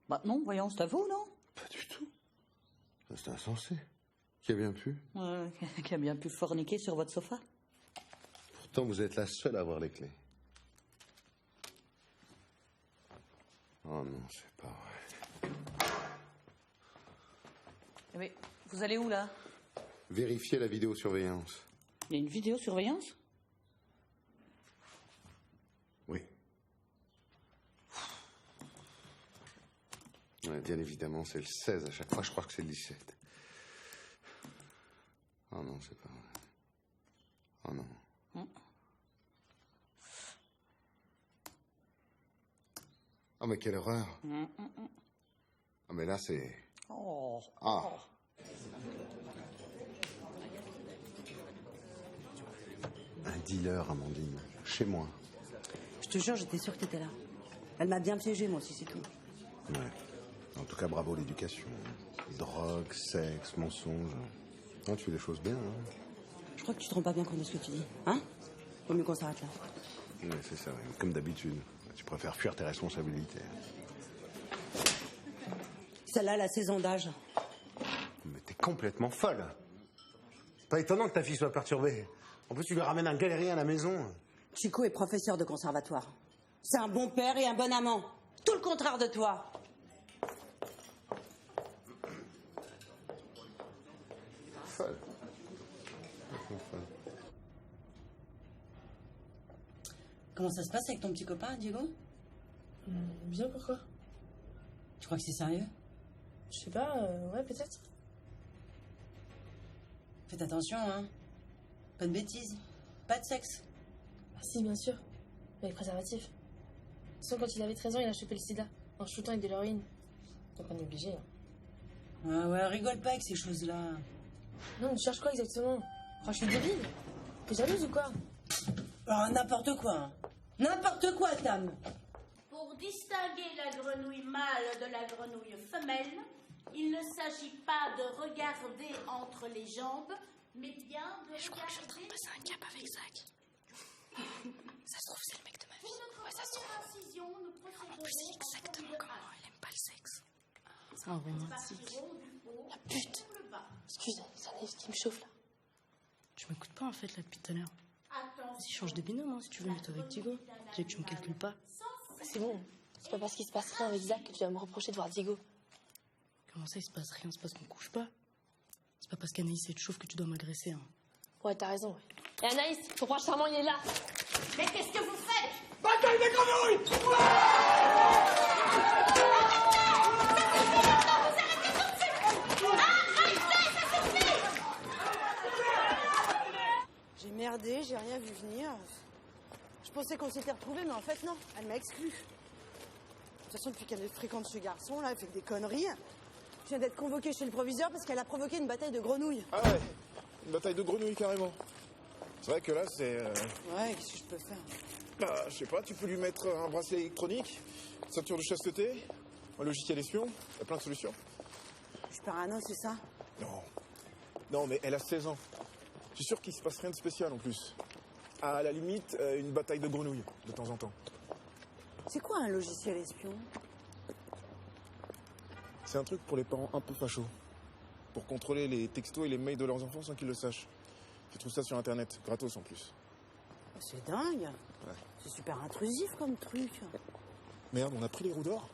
Speaker 1: Bah non, voyons, c'est à vous, non?
Speaker 21: Pas du tout. C'est insensé. Qui a bien pu?
Speaker 1: Qui a bien pu forniquer sur votre sofa.
Speaker 21: Pourtant, vous êtes la seule à avoir les clés. Oh non, c'est pas vrai.
Speaker 1: Mais vous allez où, là?
Speaker 21: Vérifiez la vidéosurveillance.
Speaker 1: Il y a une vidéosurveillance?
Speaker 21: Oui. Ouais, bien évidemment, c'est le 16 à chaque fois. Je crois que c'est le 17. Oh non, c'est pas vrai. Oh non. Oh, mais quelle horreur. Oh, mais là, c'est...
Speaker 1: Oh.
Speaker 21: Ah. Un dealer, Amandine. Chez moi.
Speaker 1: Je te jure, j'étais sûre que t'étais là. Elle m'a bien piégée, moi aussi, c'est tout.
Speaker 21: Ouais. En tout cas, bravo l'éducation. Drogue, sexe, mensonge. Non, tu fais les choses bien, hein.
Speaker 1: Je crois que tu te rends pas bien compte de ce que tu dis. Hein? Vaut mieux qu'on s'arrête là.
Speaker 21: Ouais, c'est ça, ouais. Comme d'habitude. Tu préfères fuir tes responsabilités.
Speaker 1: Celle-là, elle a 16 ans d'âge.
Speaker 21: Mais t'es complètement folle. C'est pas étonnant que ta fille soit perturbée. En plus, tu lui ramènes un galérien à la maison.
Speaker 1: Chico est professeur de conservatoire. C'est un bon père et un bon amant. Tout le contraire de toi.
Speaker 21: Folle.
Speaker 1: Comment ça se passe avec ton petit copain, Diego?
Speaker 2: Bien, pourquoi?
Speaker 1: Tu crois que c'est sérieux?
Speaker 2: Je sais pas, ouais, peut-être.
Speaker 1: Faites attention, hein. Pas de bêtises. Pas de sexe.
Speaker 2: Ah si, bien sûr. Mais les préservatifs. De toute façon, quand il avait 13 ans, il a chopé le sida. En shootant avec de l'héroïne. Donc on est obligé. Hein.
Speaker 1: Ah ouais, rigole pas avec ces choses-là.
Speaker 2: Non, tu cherches quoi exactement? Je suis débile. T'es jalouse ou quoi?
Speaker 1: Alors, n'importe quoi. Hein. N'importe quoi, Tam.
Speaker 11: Pour distinguer la grenouille mâle de la grenouille femelle, il ne s'agit pas de regarder entre les jambes, mais bien de
Speaker 2: Je crois que je suis en train de passer un cap avec Zach. Ça se trouve, c'est le mec de ma vie. Ouais, ça se trouve. En plus, c'est exactement comme moi. Elle aime pas le sexe. C'est un romantique. La pute. Excuse, c'est Anaïs qui me chauffe là.
Speaker 16: Tu m'écoutes pas en fait là depuis tout à l'heure. Vas-y, change de binôme hein, si tu veux mettre avec Diego. Déjà que tu me calcules pas.
Speaker 2: C'est bon. C'est pas parce qu'il se passe rien avec Zach que tu vas me reprocher de voir Diego.
Speaker 16: Comment ça, il se passe rien? C'est parce qu'on couche pas. C'est pas parce qu'Anaïs est chauffe que tu dois m'agresser. Hein.
Speaker 2: Ouais, t'as raison. Ouais. Et Anaïs, ton prince charmant, il est là.
Speaker 11: Mais qu'est-ce que vous faites?
Speaker 23: Bataille des grenouilles!
Speaker 1: J'ai merdé, j'ai rien vu venir. Je pensais qu'on s'était retrouvés, mais en fait, non. Elle m'a exclue. De toute façon, depuis qu'elle fréquente ce garçon, là, elle fait des conneries. Je viens d'être convoquée chez le proviseur parce qu'elle a provoqué une bataille de grenouilles.
Speaker 7: Ah ouais, une bataille de grenouilles carrément. C'est vrai que là, c'est...
Speaker 1: Ouais, qu'est-ce que je peux faire?
Speaker 7: Bah, je sais pas, tu peux lui mettre un bracelet électronique, une ceinture de chasteté, un logiciel espion, il y a plein de solutions.
Speaker 1: Je suis parano, c'est ça?
Speaker 7: Non. Non, mais elle a 16 ans. Je suis sûr qu'il se passe rien de spécial en plus. À la limite, une bataille de grenouilles, de temps en temps.
Speaker 1: C'est quoi un logiciel espion?
Speaker 7: C'est un truc pour les parents un peu fachos. Pour contrôler les textos et les mails de leurs enfants sans qu'ils le sachent. Tu trouves ça sur Internet, gratos en plus.
Speaker 1: C'est dingue.
Speaker 7: Ouais.
Speaker 1: C'est super intrusif comme truc.
Speaker 7: Merde, on a pris les roues d'or?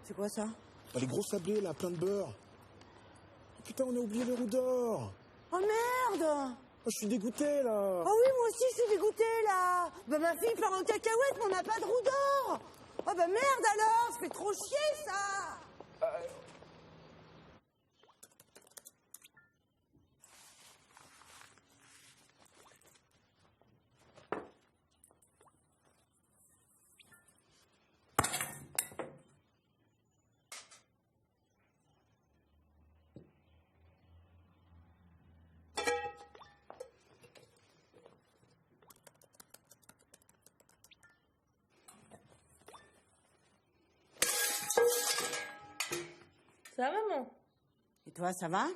Speaker 1: C'est quoi ça?
Speaker 7: Bah, les gros sablés, là, plein de beurre. Oh, putain, on a oublié les roues d'or.
Speaker 1: Oh merde!
Speaker 7: Oh, je suis dégoûté, là.
Speaker 1: Oh oui, moi aussi, je suis dégoûtée, là. Bah, ma fille part en cacahuète, mais on n'a pas de roue d'or. Oh bah merde alors, ça fait trop chier, ça.
Speaker 2: Ça va, maman?
Speaker 1: Et toi, ça va?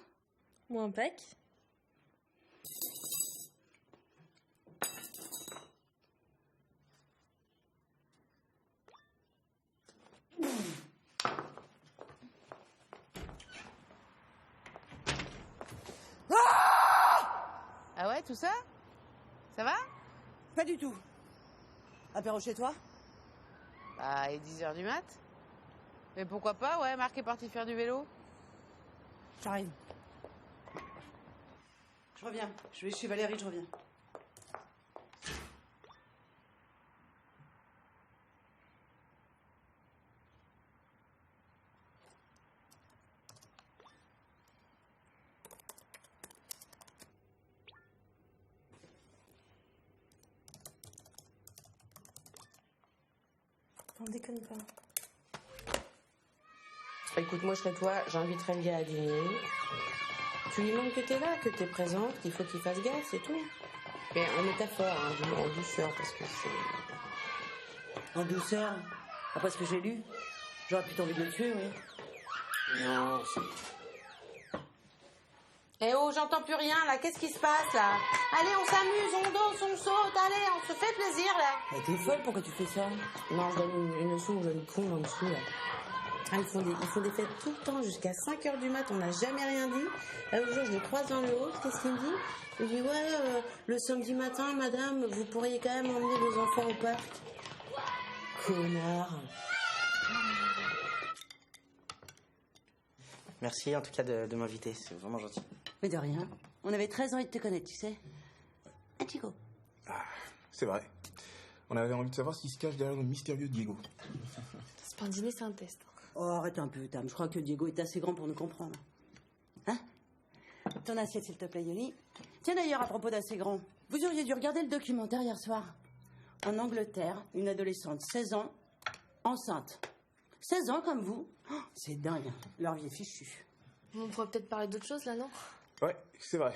Speaker 2: Moi, impec.
Speaker 8: Ah ouais, tout ça? Ça va?
Speaker 1: Pas du tout. Apéro chez toi?
Speaker 8: Bah, il est 10h du mat. Mais pourquoi pas, ouais, Marc est parti faire du vélo.
Speaker 1: J'arrive. Je reviens. Je vais chez Valérie, je reviens.
Speaker 2: On déconne pas.
Speaker 8: Écoute, moi, je serais toi, j'inviterais le gars à dîner. Tu lui montres que t'es là, que t'es présente, qu'il faut qu'il fasse gaffe, c'est tout. Mais en métaphore, hein, en douceur, parce que c'est...
Speaker 1: En douceur? Après ce que j'ai lu? J'aurais plutôt envie de le tuer, oui.
Speaker 8: Non, c'est... Eh oh, j'entends plus rien, là. Qu'est-ce qui se passe, là? Allez, on s'amuse, on danse, on saute, allez, on se fait plaisir, là.
Speaker 1: Mais t'es folle, pourquoi tu fais ça?
Speaker 8: Non, je donne une leçon, je une con en dessous, là. Ah, ils font des fêtes tout le temps, jusqu'à 5h du mat, on n'a jamais rien dit. L'autre jour, je les croise dans le hall, qu'est-ce qu'il me dit? Il dit, ouais, le samedi matin, madame, vous pourriez quand même emmener vos enfants au parc. Connard.
Speaker 20: Merci en tout cas de m'inviter, c'est vraiment gentil.
Speaker 1: Mais de rien. On avait 13 ans de te connaître, tu sais. Un Chico.
Speaker 7: C'est vrai. On avait envie de savoir ce qui se cache derrière le mystérieux Diego.
Speaker 2: C'est pas un dîner, c'est un test.
Speaker 1: Oh, arrête un peu, Tam. Je crois que Diego est assez grand pour nous comprendre. Hein? Ton assiette, s'il te plaît, Yoli. Tiens d'ailleurs, à propos d'assez grand, vous auriez dû regarder le documentaire hier soir. En Angleterre, une adolescente, 16 ans, enceinte. 16 ans comme vous. Oh, c'est dingue, leur vie est fichue.
Speaker 2: On pourrait peut-être parler d'autre chose là, non?
Speaker 7: Ouais, c'est vrai.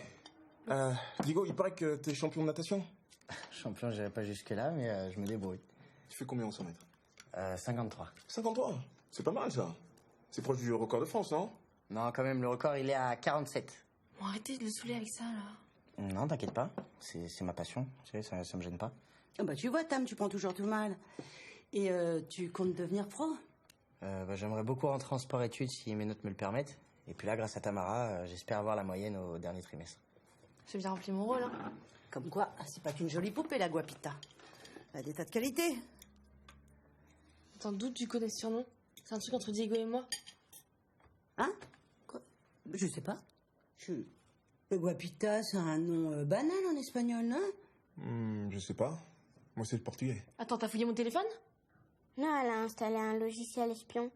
Speaker 7: Diego, il paraît que t'es champion de natation.
Speaker 20: Champion, j'irai pas jusque-là, mais je me débrouille.
Speaker 7: Tu fais combien au 100 mètres?
Speaker 20: 53.
Speaker 7: 53? C'est pas mal, ça. C'est proche du record de France, non?
Speaker 20: Non, quand même, le record, il est à 47.
Speaker 2: Bon, arrêtez de le saouler avec ça, là.
Speaker 20: Non, t'inquiète pas. C'est ma passion. Tu sais, ça me gêne pas.
Speaker 1: Oh bah tu vois, Tam, tu prends toujours tout mal. Et tu comptes devenir pro?
Speaker 20: J'aimerais beaucoup rentrer en sport-études si mes notes me le permettent. Et puis là, grâce à Tamara, j'espère avoir la moyenne au dernier trimestre.
Speaker 2: J'ai bien rempli mon rôle, hein.
Speaker 1: Comme quoi, c'est pas qu'une jolie poupée, la Guapita. Elle a des tas de qualités.
Speaker 2: T'en doutes, tu connais ce surnom? C'est un truc entre Diego et moi.
Speaker 1: Hein? Quoi? Je sais pas. Le Guapita, c'est un nom banal en espagnol, non?
Speaker 7: Je sais pas. Moi, c'est le portugais.
Speaker 2: Attends, t'as fouillé mon téléphone?
Speaker 5: Non, elle a installé un logiciel espion.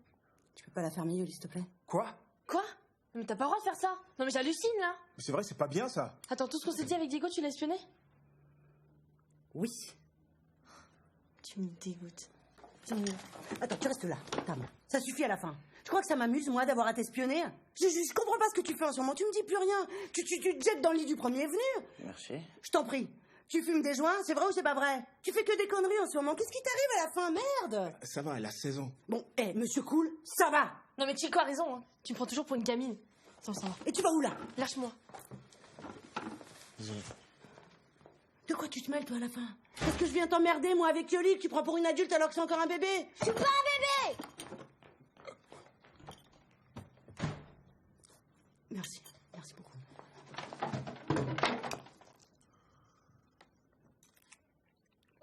Speaker 1: Tu peux pas la faire mieux, s'il te plaît?
Speaker 7: Quoi?
Speaker 2: Quoi? Mais t'as pas le droit de faire ça. Non mais j'hallucine, là.
Speaker 7: Mais c'est vrai, c'est pas bien, ça.
Speaker 2: Attends, tout ce qu'on s'est dit avec Diego, tu l'as espionné?
Speaker 1: Oui.
Speaker 2: Tu me dégoûtes.
Speaker 1: Attends, tu restes là, Tam. Ça suffit à la fin. Je crois que ça m'amuse, moi, d'avoir à t'espionner. Je comprends pas ce que tu fais en ce moment. Tu me dis plus rien. Tu te jettes dans le lit du premier venu.
Speaker 20: Merci.
Speaker 1: Je t'en prie. Tu fumes des joints, c'est vrai ou c'est pas vrai? Tu fais que des conneries en ce moment. Qu'est-ce qui t'arrive à la fin? Merde!
Speaker 7: Ça va, elle a 16 ans.
Speaker 1: Bon, monsieur Cool, ça va!
Speaker 2: Non mais Chico a raison, hein. Tu me prends toujours pour une gamine. Attends, ça va.
Speaker 1: Et tu vas où, là?
Speaker 2: Lâche-moi.
Speaker 1: De quoi tu te mêles, toi, à la fin? Est-ce que je viens t'emmerder, moi, avec Yoli, que tu prends pour une adulte alors que c'est encore un bébé?
Speaker 5: Je suis pas un bébé!
Speaker 1: Merci. Merci beaucoup.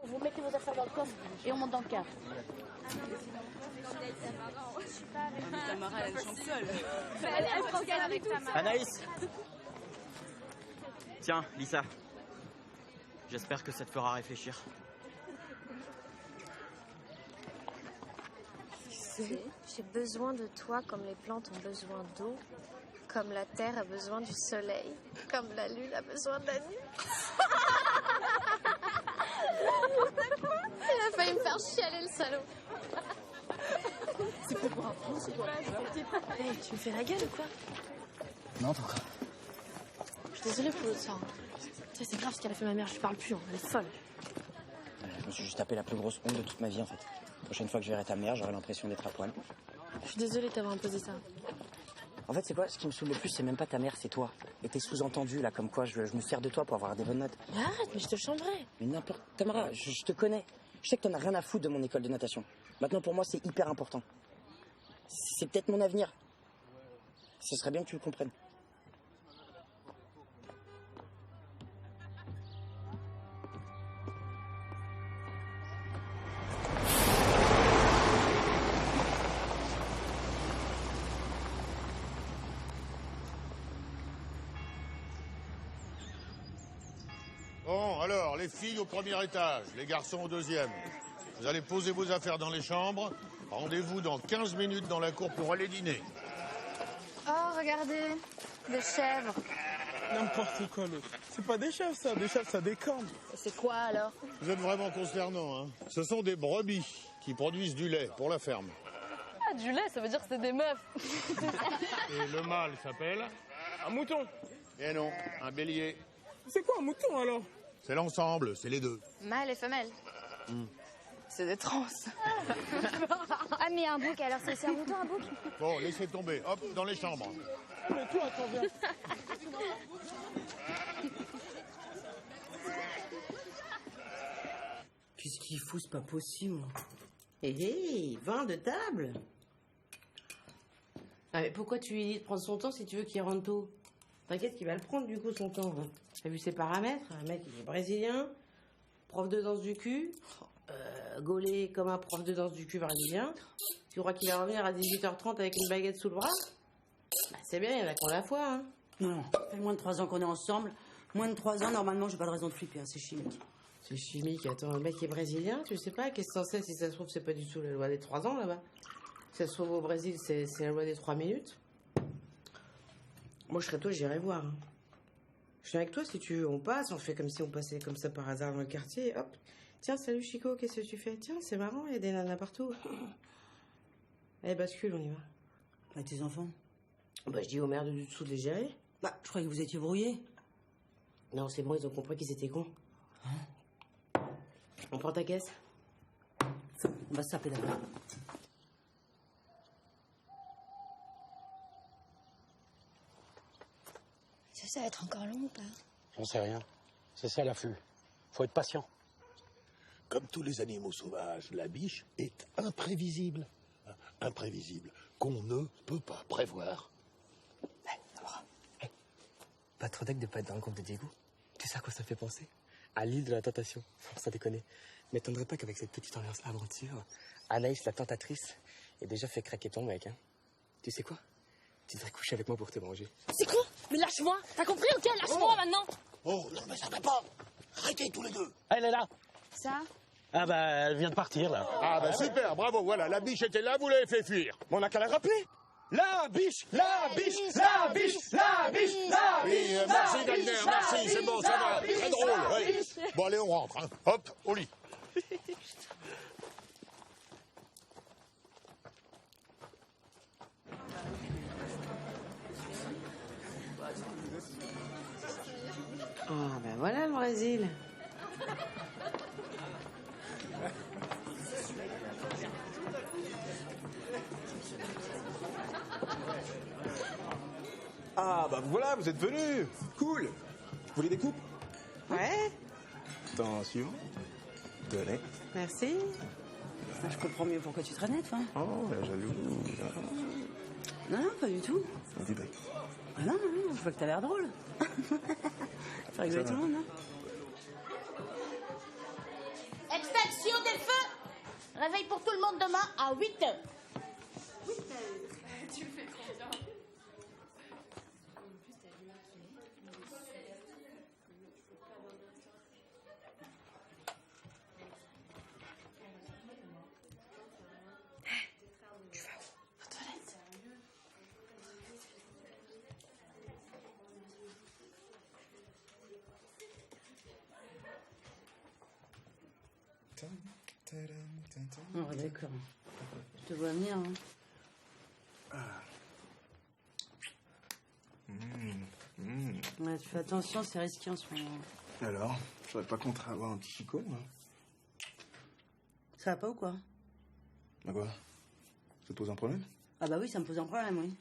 Speaker 11: Vous mettez vos affaires dans le coffre et on monte dans le car.
Speaker 16: Tamara, elle chante seule.
Speaker 11: Elle prend qu'elle avec Tamara.
Speaker 9: Anaïs! Tiens, Lisa. J'espère que ça te fera réfléchir.
Speaker 10: J'ai besoin de toi comme les plantes ont besoin d'eau, comme la terre a besoin du soleil, comme la lune a besoin de la nuit. Il a failli me faire chialer, le salaud.
Speaker 2: C'est pas pour un fou, c'est quoi? Hey, tu me fais la gueule ou quoi?
Speaker 20: Non, pourquoi?
Speaker 2: Je suis désolée pour l'autre soir. Tu sais, c'est grave ce qu'elle a fait ma mère, je parle plus, hein. Elle est folle.
Speaker 20: Je me suis juste tapé la plus grosse honte de toute ma vie, en fait. La prochaine fois que je verrai ta mère, j'aurai l'impression d'être à poil.
Speaker 2: Je suis désolée de t'avoir imposé ça.
Speaker 20: En fait, c'est quoi? Ce qui me saoule le plus, c'est même pas ta mère, c'est toi. Et t'es sous-entendu, là, comme quoi je me sers de toi pour avoir des bonnes notes.
Speaker 2: Mais arrête, mais je te changerai.
Speaker 20: Mais n'importe... Tamara, je te connais. Je sais que t'en as rien à foutre de mon école de natation. Maintenant, pour moi, c'est hyper important. C'est peut-être mon avenir. Ce serait bien que tu le comprennes.
Speaker 4: Bon, alors, les filles au premier étage, les garçons au deuxième. Vous allez poser vos affaires dans les chambres. Rendez-vous dans 15 minutes dans la cour pour aller dîner.
Speaker 10: Oh, regardez, des chèvres.
Speaker 3: N'importe quoi, l'autre. C'est pas des chèvres, ça. Des chèvres, ça décorne.
Speaker 11: C'est quoi alors?
Speaker 4: Vous êtes vraiment consternant, hein. Ce sont des brebis qui produisent du lait pour la ferme.
Speaker 16: Ah, du lait, ça veut dire que c'est des meufs.
Speaker 4: Et le mâle s'appelle?
Speaker 3: Un mouton.
Speaker 4: Eh non, un bélier.
Speaker 3: C'est quoi un mouton, alors?
Speaker 4: C'est l'ensemble, c'est les deux.
Speaker 10: Mâle et femelle.
Speaker 16: C'est des trans.
Speaker 10: Ah, mais un bouc, alors c'est un mouton, un bouc?
Speaker 4: Bon, laissez tomber. Hop, dans les chambres.
Speaker 3: Ah, mais toi, attends, viens.
Speaker 1: Qu'est-ce qu'il fout, c'est pas possible. Hé, vin de table. Ah, mais pourquoi tu lui dis de prendre son temps si tu veux qu'il rentre tôt? T'inquiète qu'il va le prendre du coup son temps. Hein. T'as vu ses paramètres? Un mec, il est brésilien, prof de danse du cul, gaulé comme un prof de danse du cul brésilien. Tu crois qu'il va revenir à 18h30 avec une baguette sous le bras? Bah, c'est bien, il y en a qu'on la foi. Hein. Non, ça fait moins de 3 ans qu'on est ensemble. Moins de 3 ans, normalement, j'ai pas de raison de flipper, hein, c'est chimique. C'est chimique, attends, le mec est brésilien, tu sais pas? Qu'est-ce que t'en sais? Si ça se trouve, c'est pas du tout la loi des 3 ans là-bas. Si ça se trouve au Brésil, c'est la loi des 3 minutes. Moi, je serais toi, j'irais voir. Hein.
Speaker 8: Je viens avec toi si tu veux. On passe, on fait comme si on passait comme ça par hasard dans le quartier. Hop. Tiens, salut Chico, qu'est-ce que tu fais? Tiens, c'est marrant, il y a des nanas partout. Allez, bascule, on y va.
Speaker 1: Bah, tes enfants?
Speaker 8: Bah, je dis au maire de dessous de les gérer.
Speaker 1: Bah, je croyais que vous étiez brouillés.
Speaker 8: Non, c'est bon, ils ont compris qu'ils étaient cons. On prend ta caisse?
Speaker 1: On va se taper d'abord.
Speaker 13: Ça va être encore long ou pas?
Speaker 18: J'en sais rien. C'est ça l'afflux. Faut être patient.
Speaker 19: Comme tous les animaux sauvages, la biche est imprévisible. Imprévisible, qu'on ne peut pas prévoir.
Speaker 15: Pas trop deck de pas être dans le groupe de Diego. Tu sais à quoi ça fait penser? À l'île de la tentation. Ça déconne. M'étonnerait pas qu'avec cette petite ambiance aventure, Anaïs, la tentatrice, ait déjà fait craquer ton mec, hein. Tu sais quoi? Tu devrais coucher avec moi pour te manger.
Speaker 13: C'est quoi? Mais lâche-moi! T'as compris, ok? Lâche-moi maintenant!
Speaker 19: Oh, non, mais ça va pas. Arrêtez tous les deux.
Speaker 18: Elle est là.
Speaker 13: Ça?
Speaker 18: Ah bah, elle vient de partir, là.
Speaker 19: Ah bah super, bravo, voilà, la biche était là, vous l'avez fait fuir.
Speaker 7: Mais on n'a qu'à la rappeler. La biche, la biche, la biche, la biche, la biche.
Speaker 19: Oui, merci Wagner, merci, c'est bon, ça va, très drôle. Oui. Bon, allez, on rentre, hein. Hop, au lit.
Speaker 8: Ah, ben voilà le Brésil.
Speaker 7: Ah, bah voilà, vous êtes venus. Cool. Vous voulez des coupes?
Speaker 8: Ouais.
Speaker 7: Attention. Tenez.
Speaker 8: Merci.
Speaker 1: Je comprends mieux pourquoi tu traînais, toi.
Speaker 7: Oh, la jalouse.
Speaker 1: Non, non, pas du tout.
Speaker 7: Dis donc.
Speaker 1: Ah non, non, non, je vois que t'as l'air drôle. Faut rigoler tout le monde, hein.
Speaker 11: Extinction des feux. Réveil pour tout le monde demain à 8h.
Speaker 14: 8h. Tu le fais trop bien.
Speaker 1: Oh, d'accord. Je te vois venir, hein. Ouais, tu fais attention, c'est risqué en ce moment.
Speaker 7: Alors, je serais pas contre avoir un petit Chico, moi.
Speaker 1: Ça va pas ou quoi?
Speaker 7: Bah quoi? Ça te pose un problème?
Speaker 1: Ah bah oui, ça me pose un problème, oui.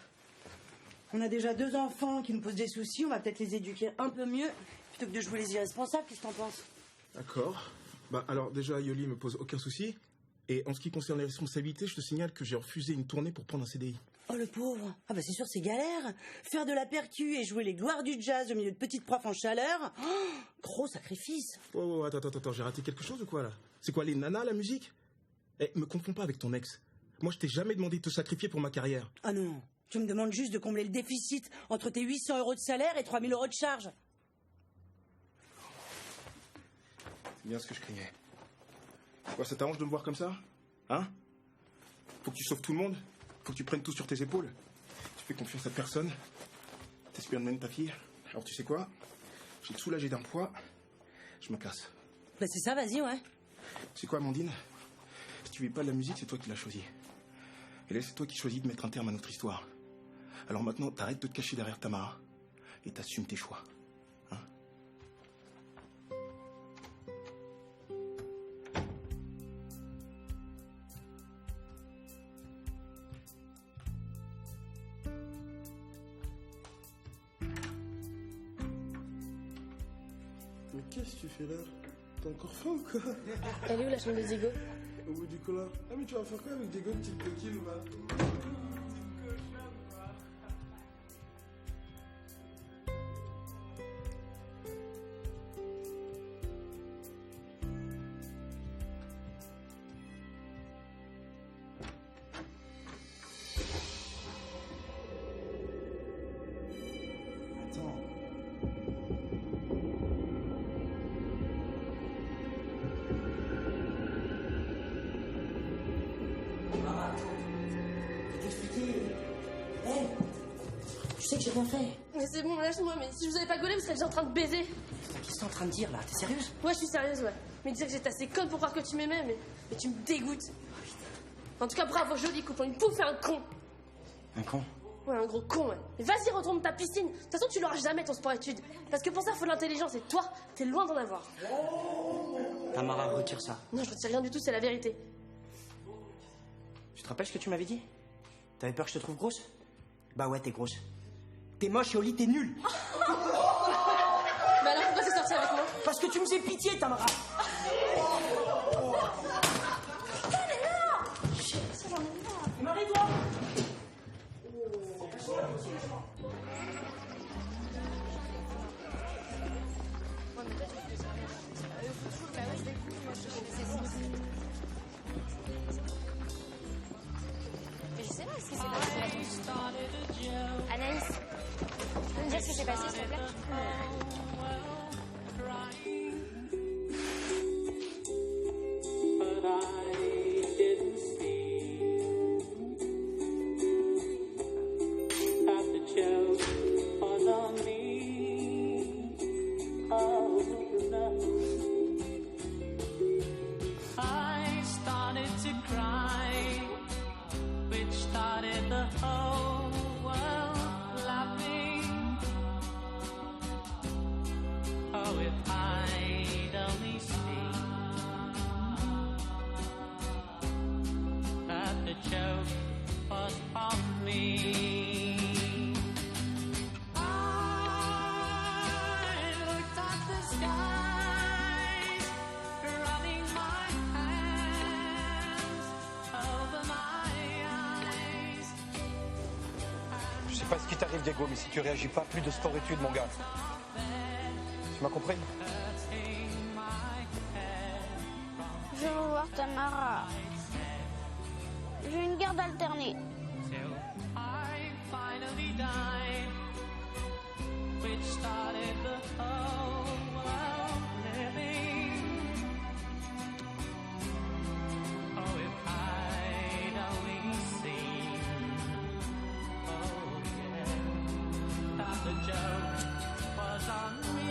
Speaker 1: On a déjà 2 enfants qui nous posent des soucis, on va peut-être les éduquer un peu mieux, plutôt que de jouer les irresponsables, qu'est-ce que t'en penses?
Speaker 7: D'accord. Bah alors déjà, Yoli me pose aucun souci. Et en ce qui concerne les responsabilités, je te signale que j'ai refusé une tournée pour prendre un CDI.
Speaker 1: Oh le pauvre. Ah bah c'est sûr, c'est galère. Faire de la percu et jouer les gloires du jazz au milieu de petites profs en chaleur. Oh, gros sacrifice.
Speaker 7: Oh, attends, j'ai raté quelque chose ou quoi là? C'est quoi, les nanas, la musique? Eh, me confonds pas avec ton ex. Moi, je t'ai jamais demandé de te sacrifier pour ma carrière.
Speaker 1: Ah non, tu me demandes juste de combler le déficit entre tes 800 € de salaire et 3000 € de charge.
Speaker 7: C'est bien ce que je craignais. Quoi, ça t'arrange de me voir comme ça? Hein? Faut que tu sauves tout le monde? Faut que tu prennes tout sur tes épaules? Tu fais confiance à personne? T'espères même ta fille? Alors tu sais quoi? Je vais te soulager d'un poids. Je me casse.
Speaker 1: Bah c'est ça, vas-y, ouais.
Speaker 7: Tu sais quoi, Amandine? Si tu vis pas de la musique, c'est toi qui l'as choisi. Et là, c'est toi qui choisis de mettre un terme à notre histoire. Alors maintenant, t'arrêtes de te cacher derrière Tamara et t'assumes tes choix.
Speaker 24: Mais qu'est-ce que tu fais là? T'as encore faim ou quoi?
Speaker 2: Elle est où la chambre de Diego?
Speaker 24: Au bout du couloir. Ah mais tu vas faire quoi avec Diego, petite coquine, va?
Speaker 2: sais que j'ai rien fait.
Speaker 16: Mais c'est bon, lâche-moi, mais si je vous avais pas gaulé, vous seriez déjà en train de baiser.
Speaker 2: Qu'est-ce que t'es en train de dire là? T'es sérieuse?
Speaker 16: Ouais, je suis sérieuse, ouais. Mais dire que j'étais assez conne pour croire que tu m'aimais, mais tu me dégoûtes. En tout cas, bravo, jolie coupe, une pouffe et un con.
Speaker 9: Un con?
Speaker 16: Ouais, un gros con, ouais. Mais vas-y, retourne dans ta piscine. De toute façon, tu l'auras jamais, ton sport-études. Parce que pour ça, faut l'intelligence, et toi, t'es loin d'en avoir.
Speaker 9: Tamara, retire ça.
Speaker 16: Non, je retire rien du tout, c'est la vérité.
Speaker 9: Tu te rappelles ce que tu m'avais dit? T'avais peur que je te trouve grosse? Bah ouais, t'es grosse. T'es moche et au lit, t'es nulle.
Speaker 16: Bah alors, pourquoi t'es sorti avec moi?
Speaker 9: Parce que tu me fais pitié, Tamara. Marie-toi.
Speaker 13: Mais je sais pas ce qui s'est passé. Anaïs, tu peux me dire ce qui s'est passé, s'il te plaît?
Speaker 6: I started to cry, which started the whole world laughing. Oh, if I'd only seen that the joke was on me. I looked at the skies, running my hands over my eyes.
Speaker 18: Je sais pas ce qui t'arrive, Diego, mais si tu réagis pas, plus de sport-études, mon gars. Tu m'as compris?
Speaker 5: Je veux voir Tamara. J'ai une garde alternée.
Speaker 6: Till I finally died, which started the whole world living. Oh, if I'd only seen, oh yeah, that the joke was on me.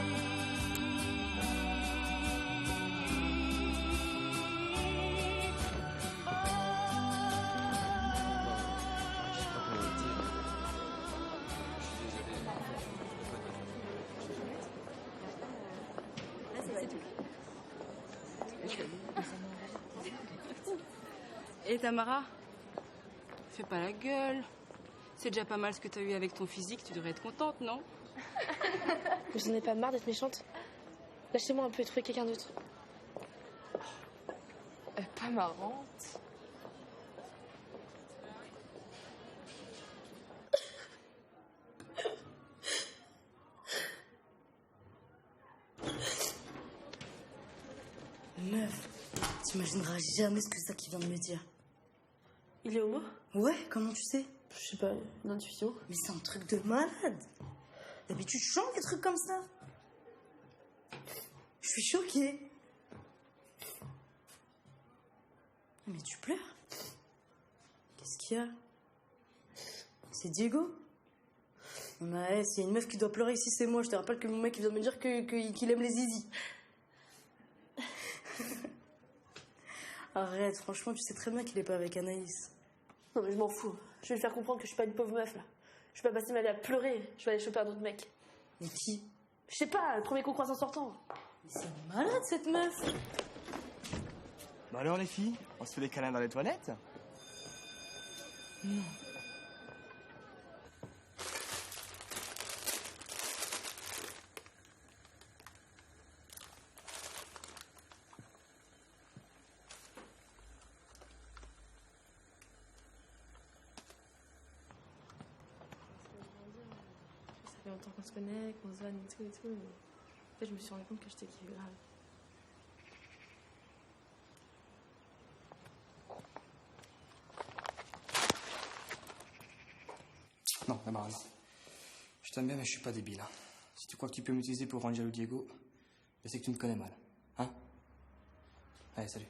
Speaker 12: Et Tamara, fais pas la gueule. C'est déjà pas mal ce que t'as eu avec ton physique, tu devrais être contente, non?
Speaker 16: Vous en avez pas marre d'être méchante? Lâchez-moi un peu et trouvez quelqu'un d'autre.
Speaker 12: Elle est pas marrante.
Speaker 2: Meuf, t'imagineras jamais ce que c'est ça qu'il vient de me dire.
Speaker 16: Il est homo?
Speaker 2: Ouais, comment tu sais?
Speaker 16: Je sais pas, une intuition.
Speaker 2: Mais c'est un truc de malade. D'habitude, je chante des trucs comme ça. Je suis choquée. Mais tu pleures? Qu'est-ce qu'il y a? C'est Diego? Non, mais ouais, s'il y a une meuf qui doit pleurer ici, c'est moi. Je te rappelle que mon mec il vient de me dire qu'il aime les zizi. Arrête, franchement, tu sais très bien qu'il est pas avec Anaïs.
Speaker 16: Non mais je m'en fous. Je vais lui faire comprendre que je suis pas une pauvre meuf là. Je vais pas passer ma vie à pleurer. Je vais aller choper un autre mec.
Speaker 2: Mais qui?
Speaker 16: Je sais pas, le premier qu'on croise en sortant.
Speaker 2: Mais c'est malade cette meuf.
Speaker 15: Bah alors les filles, on se fait des câlins dans les toilettes?
Speaker 2: Non.
Speaker 16: Ça fait longtemps qu'on se connaît, qu'on se vanne et tout et tout. Mais... En fait, je me suis rendu compte que je t'ai kiffé grave.
Speaker 15: Non, Tamara, non. Je t'aime bien, mais je suis pas débile. Hein. Si tu crois que tu peux m'utiliser pour rendre jaloux Diego, ben c'est que tu me connais mal. Hein? Allez, salut.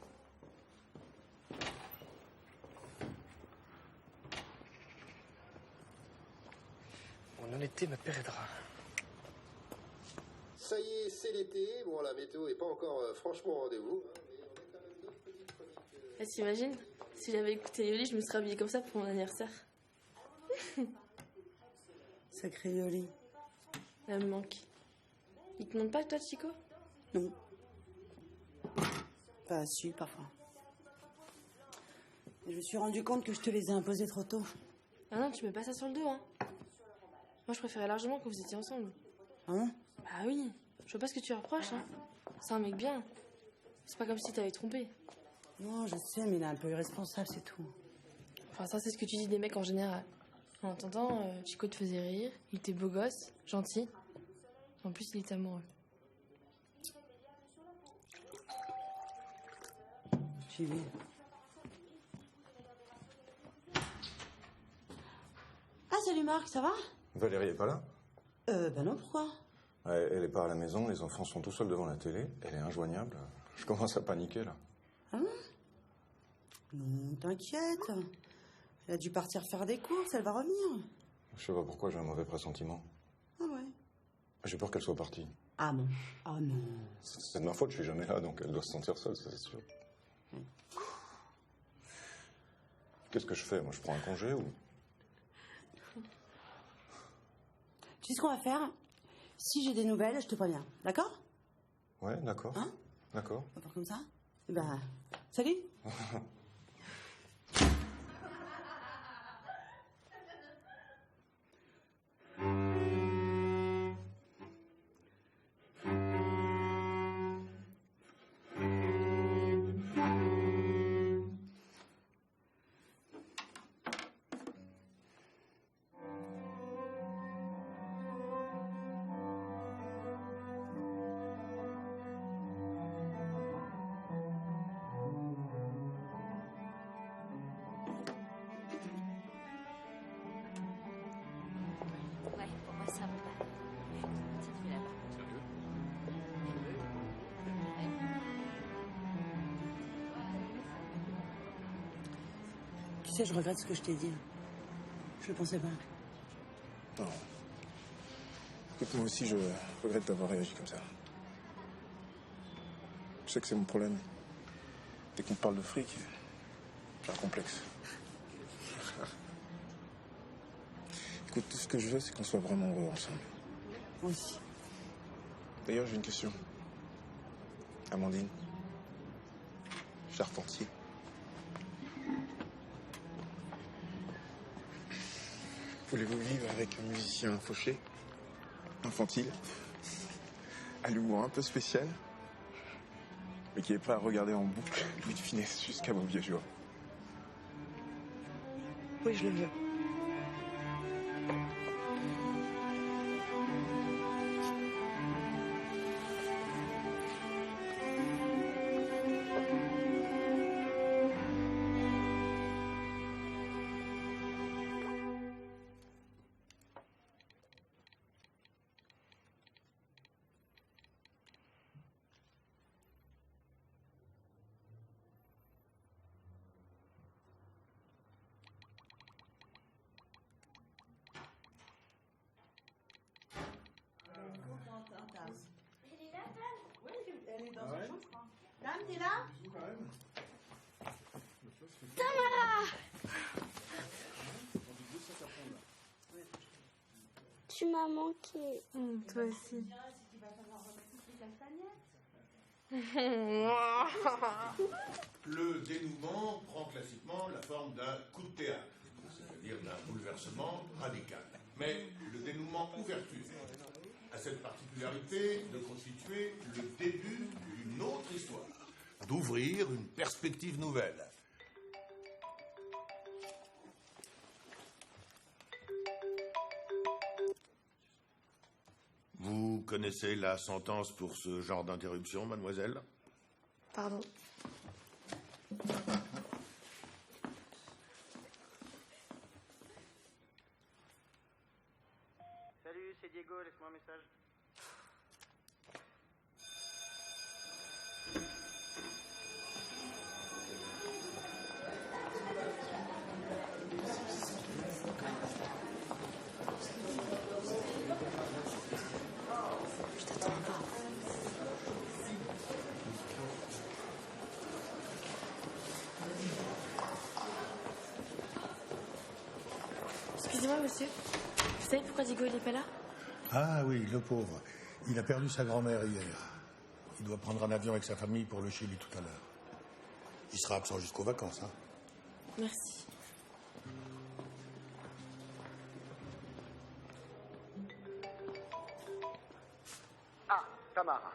Speaker 15: Bon, Mon honnêteté me perdra.
Speaker 17: Ça y est, c'est l'été. Bon, la météo est pas encore franchement au rendez-vous.
Speaker 2: T'imagines? Si j'avais écouté Yoli, je me serais habillée comme ça pour mon anniversaire.
Speaker 1: Sacré Yoli.
Speaker 2: Elle me manque. Il te manque pas, toi, Chico?
Speaker 1: Non. Pas si, parfois. Je me suis rendu compte que je te les ai imposés trop tôt.
Speaker 2: Ah non, tu mets pas ça sur le dos, hein. Moi, je préférais largement que vous étiez ensemble.
Speaker 1: Ah bon?
Speaker 2: Bah oui. Je vois pas ce que tu reproches, hein. C'est un mec bien. C'est pas comme si t'avais trompé.
Speaker 1: Non, je sais, mais il est un peu irresponsable, c'est tout.
Speaker 2: Enfin, ça, c'est ce que tu dis des mecs en général. En attendant, Chico te faisait rire, il était beau gosse, gentil. En plus, il était amoureux.
Speaker 1: J'y vais. Ah, salut Marc, ça va?
Speaker 21: Valérie est pas là?
Speaker 1: Ben non, pourquoi?
Speaker 21: Elle est pas à la maison, les enfants sont tout seuls devant la télé, elle est injoignable. Je commence à paniquer, là.
Speaker 1: Ah bon? Non, t'inquiète. Elle a dû partir faire des courses, elle va revenir.
Speaker 21: Je sais pas pourquoi, j'ai un mauvais pressentiment.
Speaker 1: Ah ouais?
Speaker 21: J'ai peur qu'elle soit partie.
Speaker 1: Ah bon? Ah non.
Speaker 21: C'est de ma faute, je suis jamais là, donc elle doit se sentir seule, ça c'est sûr. Qu'est-ce que je fais? Moi, je prends un congé ou...
Speaker 1: Tu sais ce qu'on va faire? Si j'ai des nouvelles, je te préviens. D'accord?
Speaker 21: Ouais, d'accord.
Speaker 1: Hein?
Speaker 21: D'accord.
Speaker 1: On va faire comme ça? Eh ben, salut!
Speaker 13: Ouais, pour moi, ça va pas. Petite vue là-bas.
Speaker 1: Tu sais, je regrette ce que je t'ai dit. Je le pensais pas.
Speaker 7: Non. Écoute, moi aussi, je regrette d'avoir réagi comme ça. Je sais que c'est mon problème. Dès qu'on parle de fric, j'ai un complexe. Écoute, tout ce que je veux, c'est qu'on soit vraiment heureux ensemble.
Speaker 1: Moi aussi.
Speaker 7: D'ailleurs, j'ai une question. Amandine. Charpentier. Voulez-vous vivre avec un musicien fauché, infantile, à l'humour un peu spécial, mais qui est prêt à regarder en boucle Louis de Funès jusqu'à vos vieux jours?
Speaker 1: Oui, je le veux.
Speaker 5: Elle est là, Dame?
Speaker 1: Oui, elle est dans
Speaker 5: sa
Speaker 1: chambre, je crois. Dame, t'es là?
Speaker 5: Tamara! Tu m'as manqué.
Speaker 2: Toi aussi.
Speaker 4: Le dénouement prend classiquement la forme d'un coup de théâtre, c'est-à-dire d'un bouleversement radical. Mais le dénouement ouverture a cette particularité de constituer le début d'une autre histoire, d'ouvrir une perspective nouvelle. Vous connaissez la sentence pour ce genre d'interruption, mademoiselle?
Speaker 2: Pardon.
Speaker 9: Salut, c'est Diego, laisse-moi un message.
Speaker 2: monsieur. Vous savez pourquoi Diego il est pas là?
Speaker 19: Ah oui, le pauvre. Il a perdu sa grand-mère hier. Il doit prendre un avion avec sa famille pour le Chili tout à l'heure. Il sera absent jusqu'aux vacances, hein.
Speaker 2: Merci.
Speaker 10: Ah, Tamara.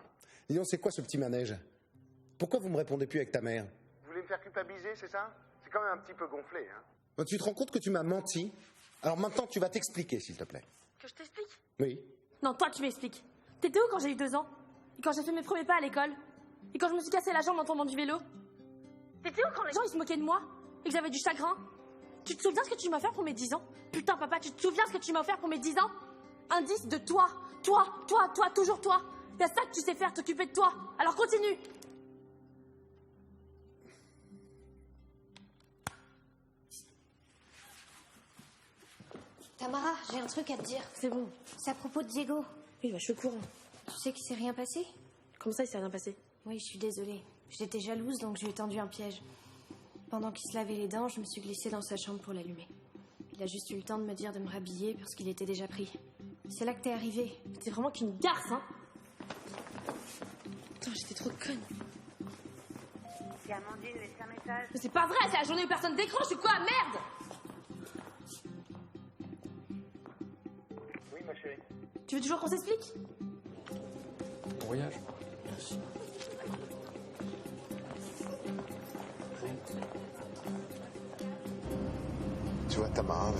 Speaker 10: Dis donc, c'est quoi ce petit manège? Pourquoi vous me répondez plus avec ta mère? Vous voulez me faire culpabiliser, c'est ça? C'est quand même un petit peu gonflé, hein. Donc, tu te rends compte que tu m'as menti? Alors maintenant, tu vas t'expliquer, s'il te plaît.
Speaker 2: Que je t'explique?
Speaker 10: Oui.
Speaker 2: Non, toi, tu m'expliques. T'étais où quand j'ai eu 2 ans? Et quand j'ai fait mes premiers pas à l'école? Et quand je me suis cassé la jambe en tombant du vélo? T'étais où quand les gens ils se moquaient de moi? Et que j'avais du chagrin? Tu te souviens ce que tu m'as offert pour mes 10 ans? Putain, papa, tu te souviens ce que tu m'as offert pour mes 10 ans? Indice de toi. Toi, toujours toi. Y'a ça que tu sais faire, t'occuper de toi. Alors continue.
Speaker 13: Tamara, j'ai un truc à te dire.
Speaker 2: C'est bon.
Speaker 13: C'est à propos de Diego.
Speaker 2: Oui, bah je suis au courant.
Speaker 13: Tu sais qu'il s'est rien passé?
Speaker 2: Comment ça, il s'est rien passé?
Speaker 13: Oui, je suis désolée. J'étais jalouse, donc je lui ai tendu un piège. Pendant qu'il se lavait les dents, je me suis glissée dans sa chambre pour l'allumer. Il a juste eu le temps de me dire de me rhabiller parce qu'il était déjà pris. C'est là que t'es arrivée.
Speaker 2: T'es vraiment qu'une garce, hein? Putain, j'étais trop conne.
Speaker 20: C'est Amandine, laisse un message.
Speaker 2: Mais c'est pas vrai, c'est la journée où personne décroche, ou quoi? Merde!
Speaker 10: Oui, ma chérie.
Speaker 2: Tu veux toujours qu'on s'explique?
Speaker 10: Bon voyage. Merci. Tu vois, Tamara,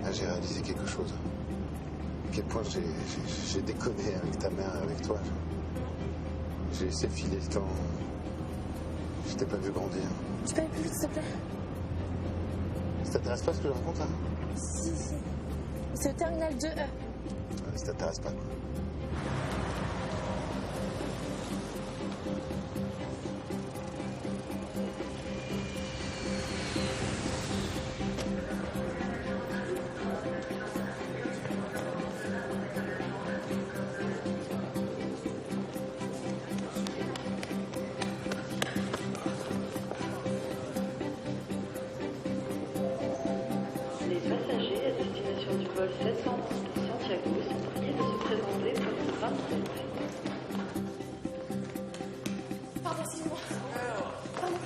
Speaker 10: là, j'ai réalisé quelque chose. À quel point j'ai déconné avec ta mère et avec toi. J'ai laissé filer le temps. Je t'ai pas vu grandir.
Speaker 2: Tu peux aller plus vite, s'il te plaît?
Speaker 10: Ça t'intéresse pas ce que je raconte, là?
Speaker 2: Si. C'est au terminal 2E.
Speaker 10: Ouais, ça t'intéresse pas, quoi.
Speaker 22: Les passagers à destination du vol 711 pour Santiago sont priés de se présenter pour le 27.
Speaker 2: Pardon, excusez-moi. Pardon.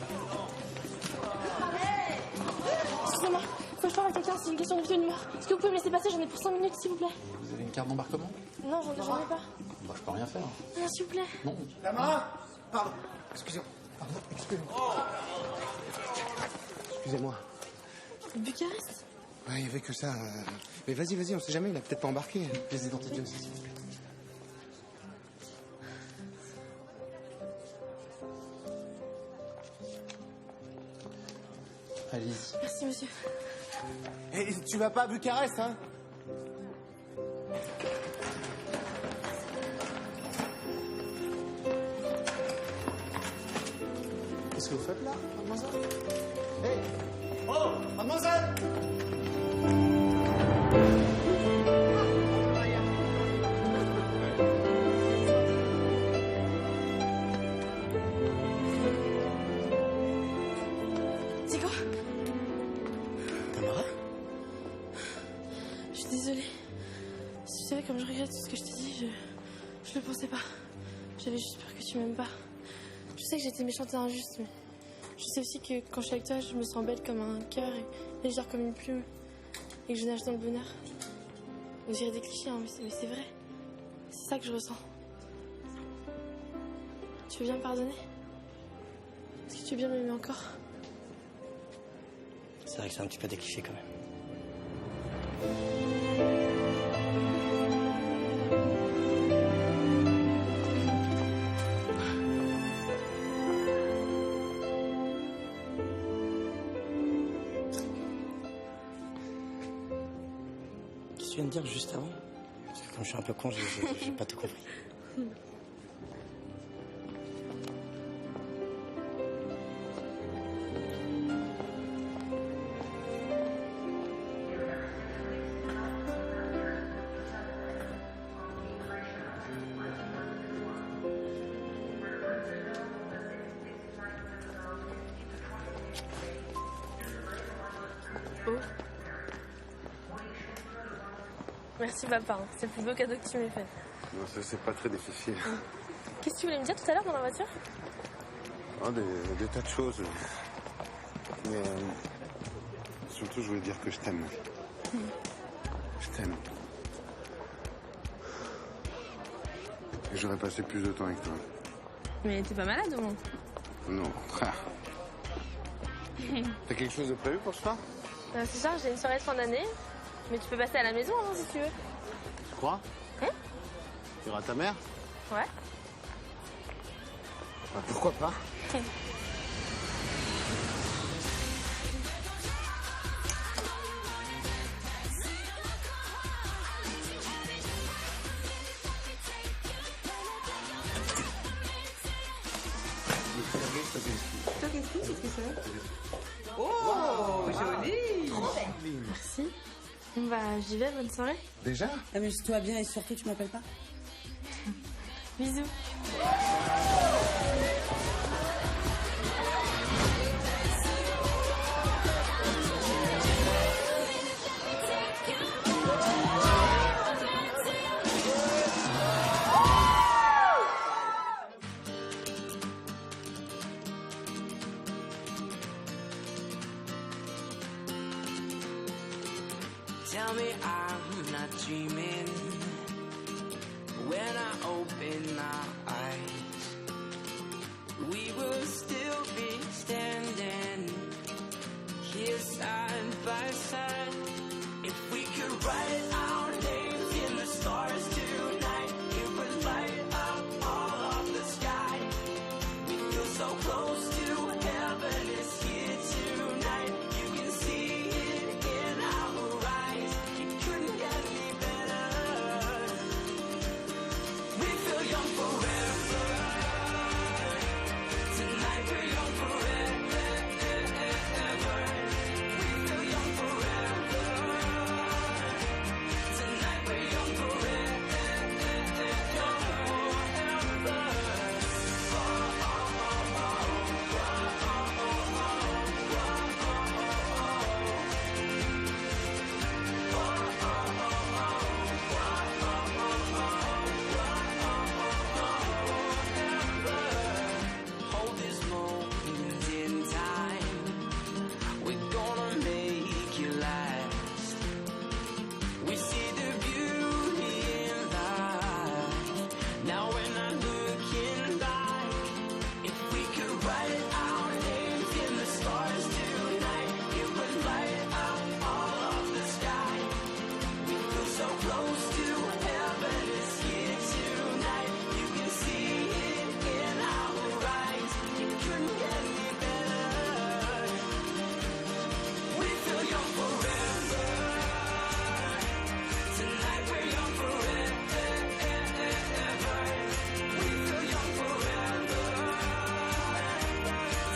Speaker 2: Excusez-moi, faut que je parle à quelqu'un, c'est une question de vie ou de mort. Est-ce que vous pouvez me laisser passer? J'en ai pour 5 minutes, s'il vous plaît.
Speaker 23: Vous avez une carte d'embarquement?
Speaker 2: Non, j'en ai pas.
Speaker 23: Bah, je peux rien faire.
Speaker 2: Non, s'il vous plaît.
Speaker 23: Non.
Speaker 10: Tamara! Pardon. Excusez-moi. Pardon, excusez-moi. Excusez-moi.
Speaker 2: Bucarest?
Speaker 10: Ouais, il y avait que ça. Mais vas-y, on sait jamais, il a peut-être pas embarqué.
Speaker 23: Pièces d'identité aussi, s'il vous plaît. Allez-y.
Speaker 2: Merci, monsieur.
Speaker 10: Et tu vas pas à Bucarest, hein? Qu'est-ce que vous faites là, mademoiselle? Hé! Oh! Mademoiselle!
Speaker 2: Diego?
Speaker 23: Tamara?
Speaker 2: Je suis désolée. Si tu savais comme je regrette tout ce que je t'ai dit, je le pensais pas. J'avais juste peur que tu m'aimes pas. Je sais que j'étais méchante et injuste, mais je sais aussi que quand je suis avec toi, je me sens belle comme un cœur et légère comme une plume. Et que je nage dans le bonheur. On dirait des clichés, hein, mais c'est vrai. C'est ça que je ressens. Tu veux bien me pardonner? Est-ce que tu veux bien m'aimer encore?
Speaker 23: C'est vrai que c'est un petit peu des clichés quand même. Qu'est-ce que tu viens de dire juste avant? Parce que comme je suis un peu con, j'ai pas tout compris.
Speaker 2: Merci papa, hein. C'est le plus beau cadeau que tu m'aies fait.
Speaker 10: Non, ça, c'est pas très difficile.
Speaker 2: Qu'est-ce que tu voulais me dire tout à l'heure dans la voiture?
Speaker 10: Ah, des tas de choses. Mais surtout, je voulais dire que je t'aime. Je t'aime. Et j'aurais passé plus de temps avec toi.
Speaker 2: Mais t'es pas malade au moins?
Speaker 10: Non, au contraire. T'as quelque chose de prévu pour ce soir?
Speaker 2: Ce soir, j'ai une soirée de fin d'année. Mais tu peux passer à la maison hein, si tu veux.
Speaker 10: Tu crois? Il y aura ta mère?
Speaker 2: Ouais.
Speaker 10: Bah, pourquoi pas?
Speaker 1: Qu'est-ce que c'est? Oh, joli!
Speaker 2: Trop belle. Merci. Bon bah, j'y vais, bonne soirée.
Speaker 10: Déjà?
Speaker 1: Amuse-toi bien et surtout, tu m'appelles pas?
Speaker 2: Bisous.
Speaker 6: Tell me I'm not dreaming when I open my eyes. We will still be standing here side by side. If we could write our names in the stars tonight, it would light up all of the sky. We feel so close to heaven, it's here tonight. You can see it in our eyes. It couldn't get any better. We feel young forever. Tonight we're young forever. We feel young forever. Tonight we're young forever. Hold this moment in time. We're gonna make it last. We see the beauty in life. Now we're not looking back. If we could write our names in the stars tonight, it would light up all of the sky. We feel so close to heaven, it's here tonight. You can see it in our eyes. It couldn't get any better. We feel young forever. Tonight we're young forever. We feel young forever.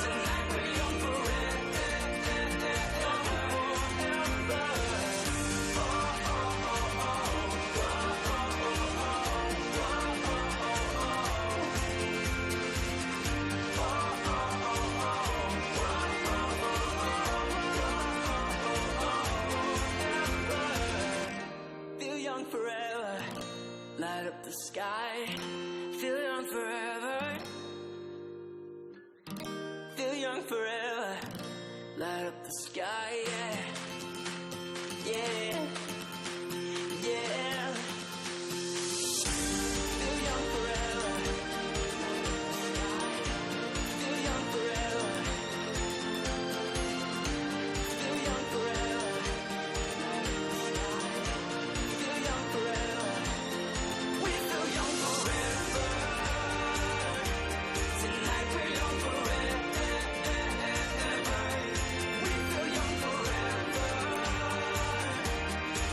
Speaker 6: Tonight we're young Feel young forever. Light up the sky. Feel young forever. Feel young forever. Light up the sky, yeah. Yeah. Yeah. Feel young forever. Feel young forever. Feel young forever. Feel young forever. We feel young forever. Tonight we're young forever. We feel young forever.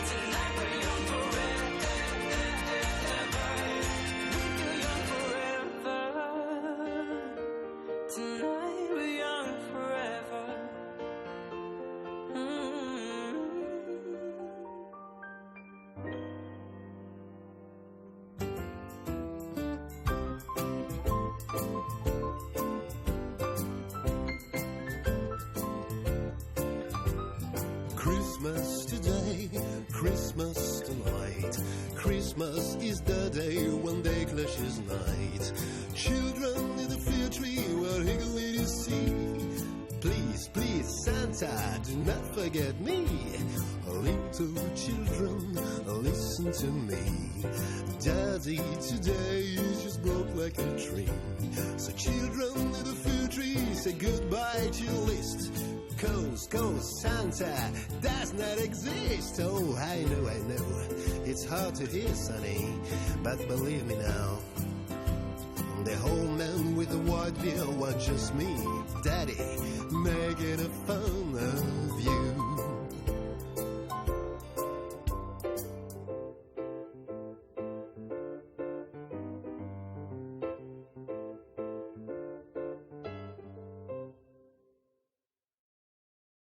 Speaker 6: Tonight we're young forever. We feel young forever. Tonight we're young forever.
Speaker 3: Christmas today, Christmas tonight. Christmas is the day when they clashes night. Children in the fir tree were eagerly to see. Please, please, Santa, do not forget me. Little children, listen to me. Daddy today just broke like a tree. So children in the fir tree, say goodbye to your list. Cause Santa does not exist. Oh, I know, it's hard to hear, sonny, but believe me now, the old man with the white beard was just me, Daddy, making a fun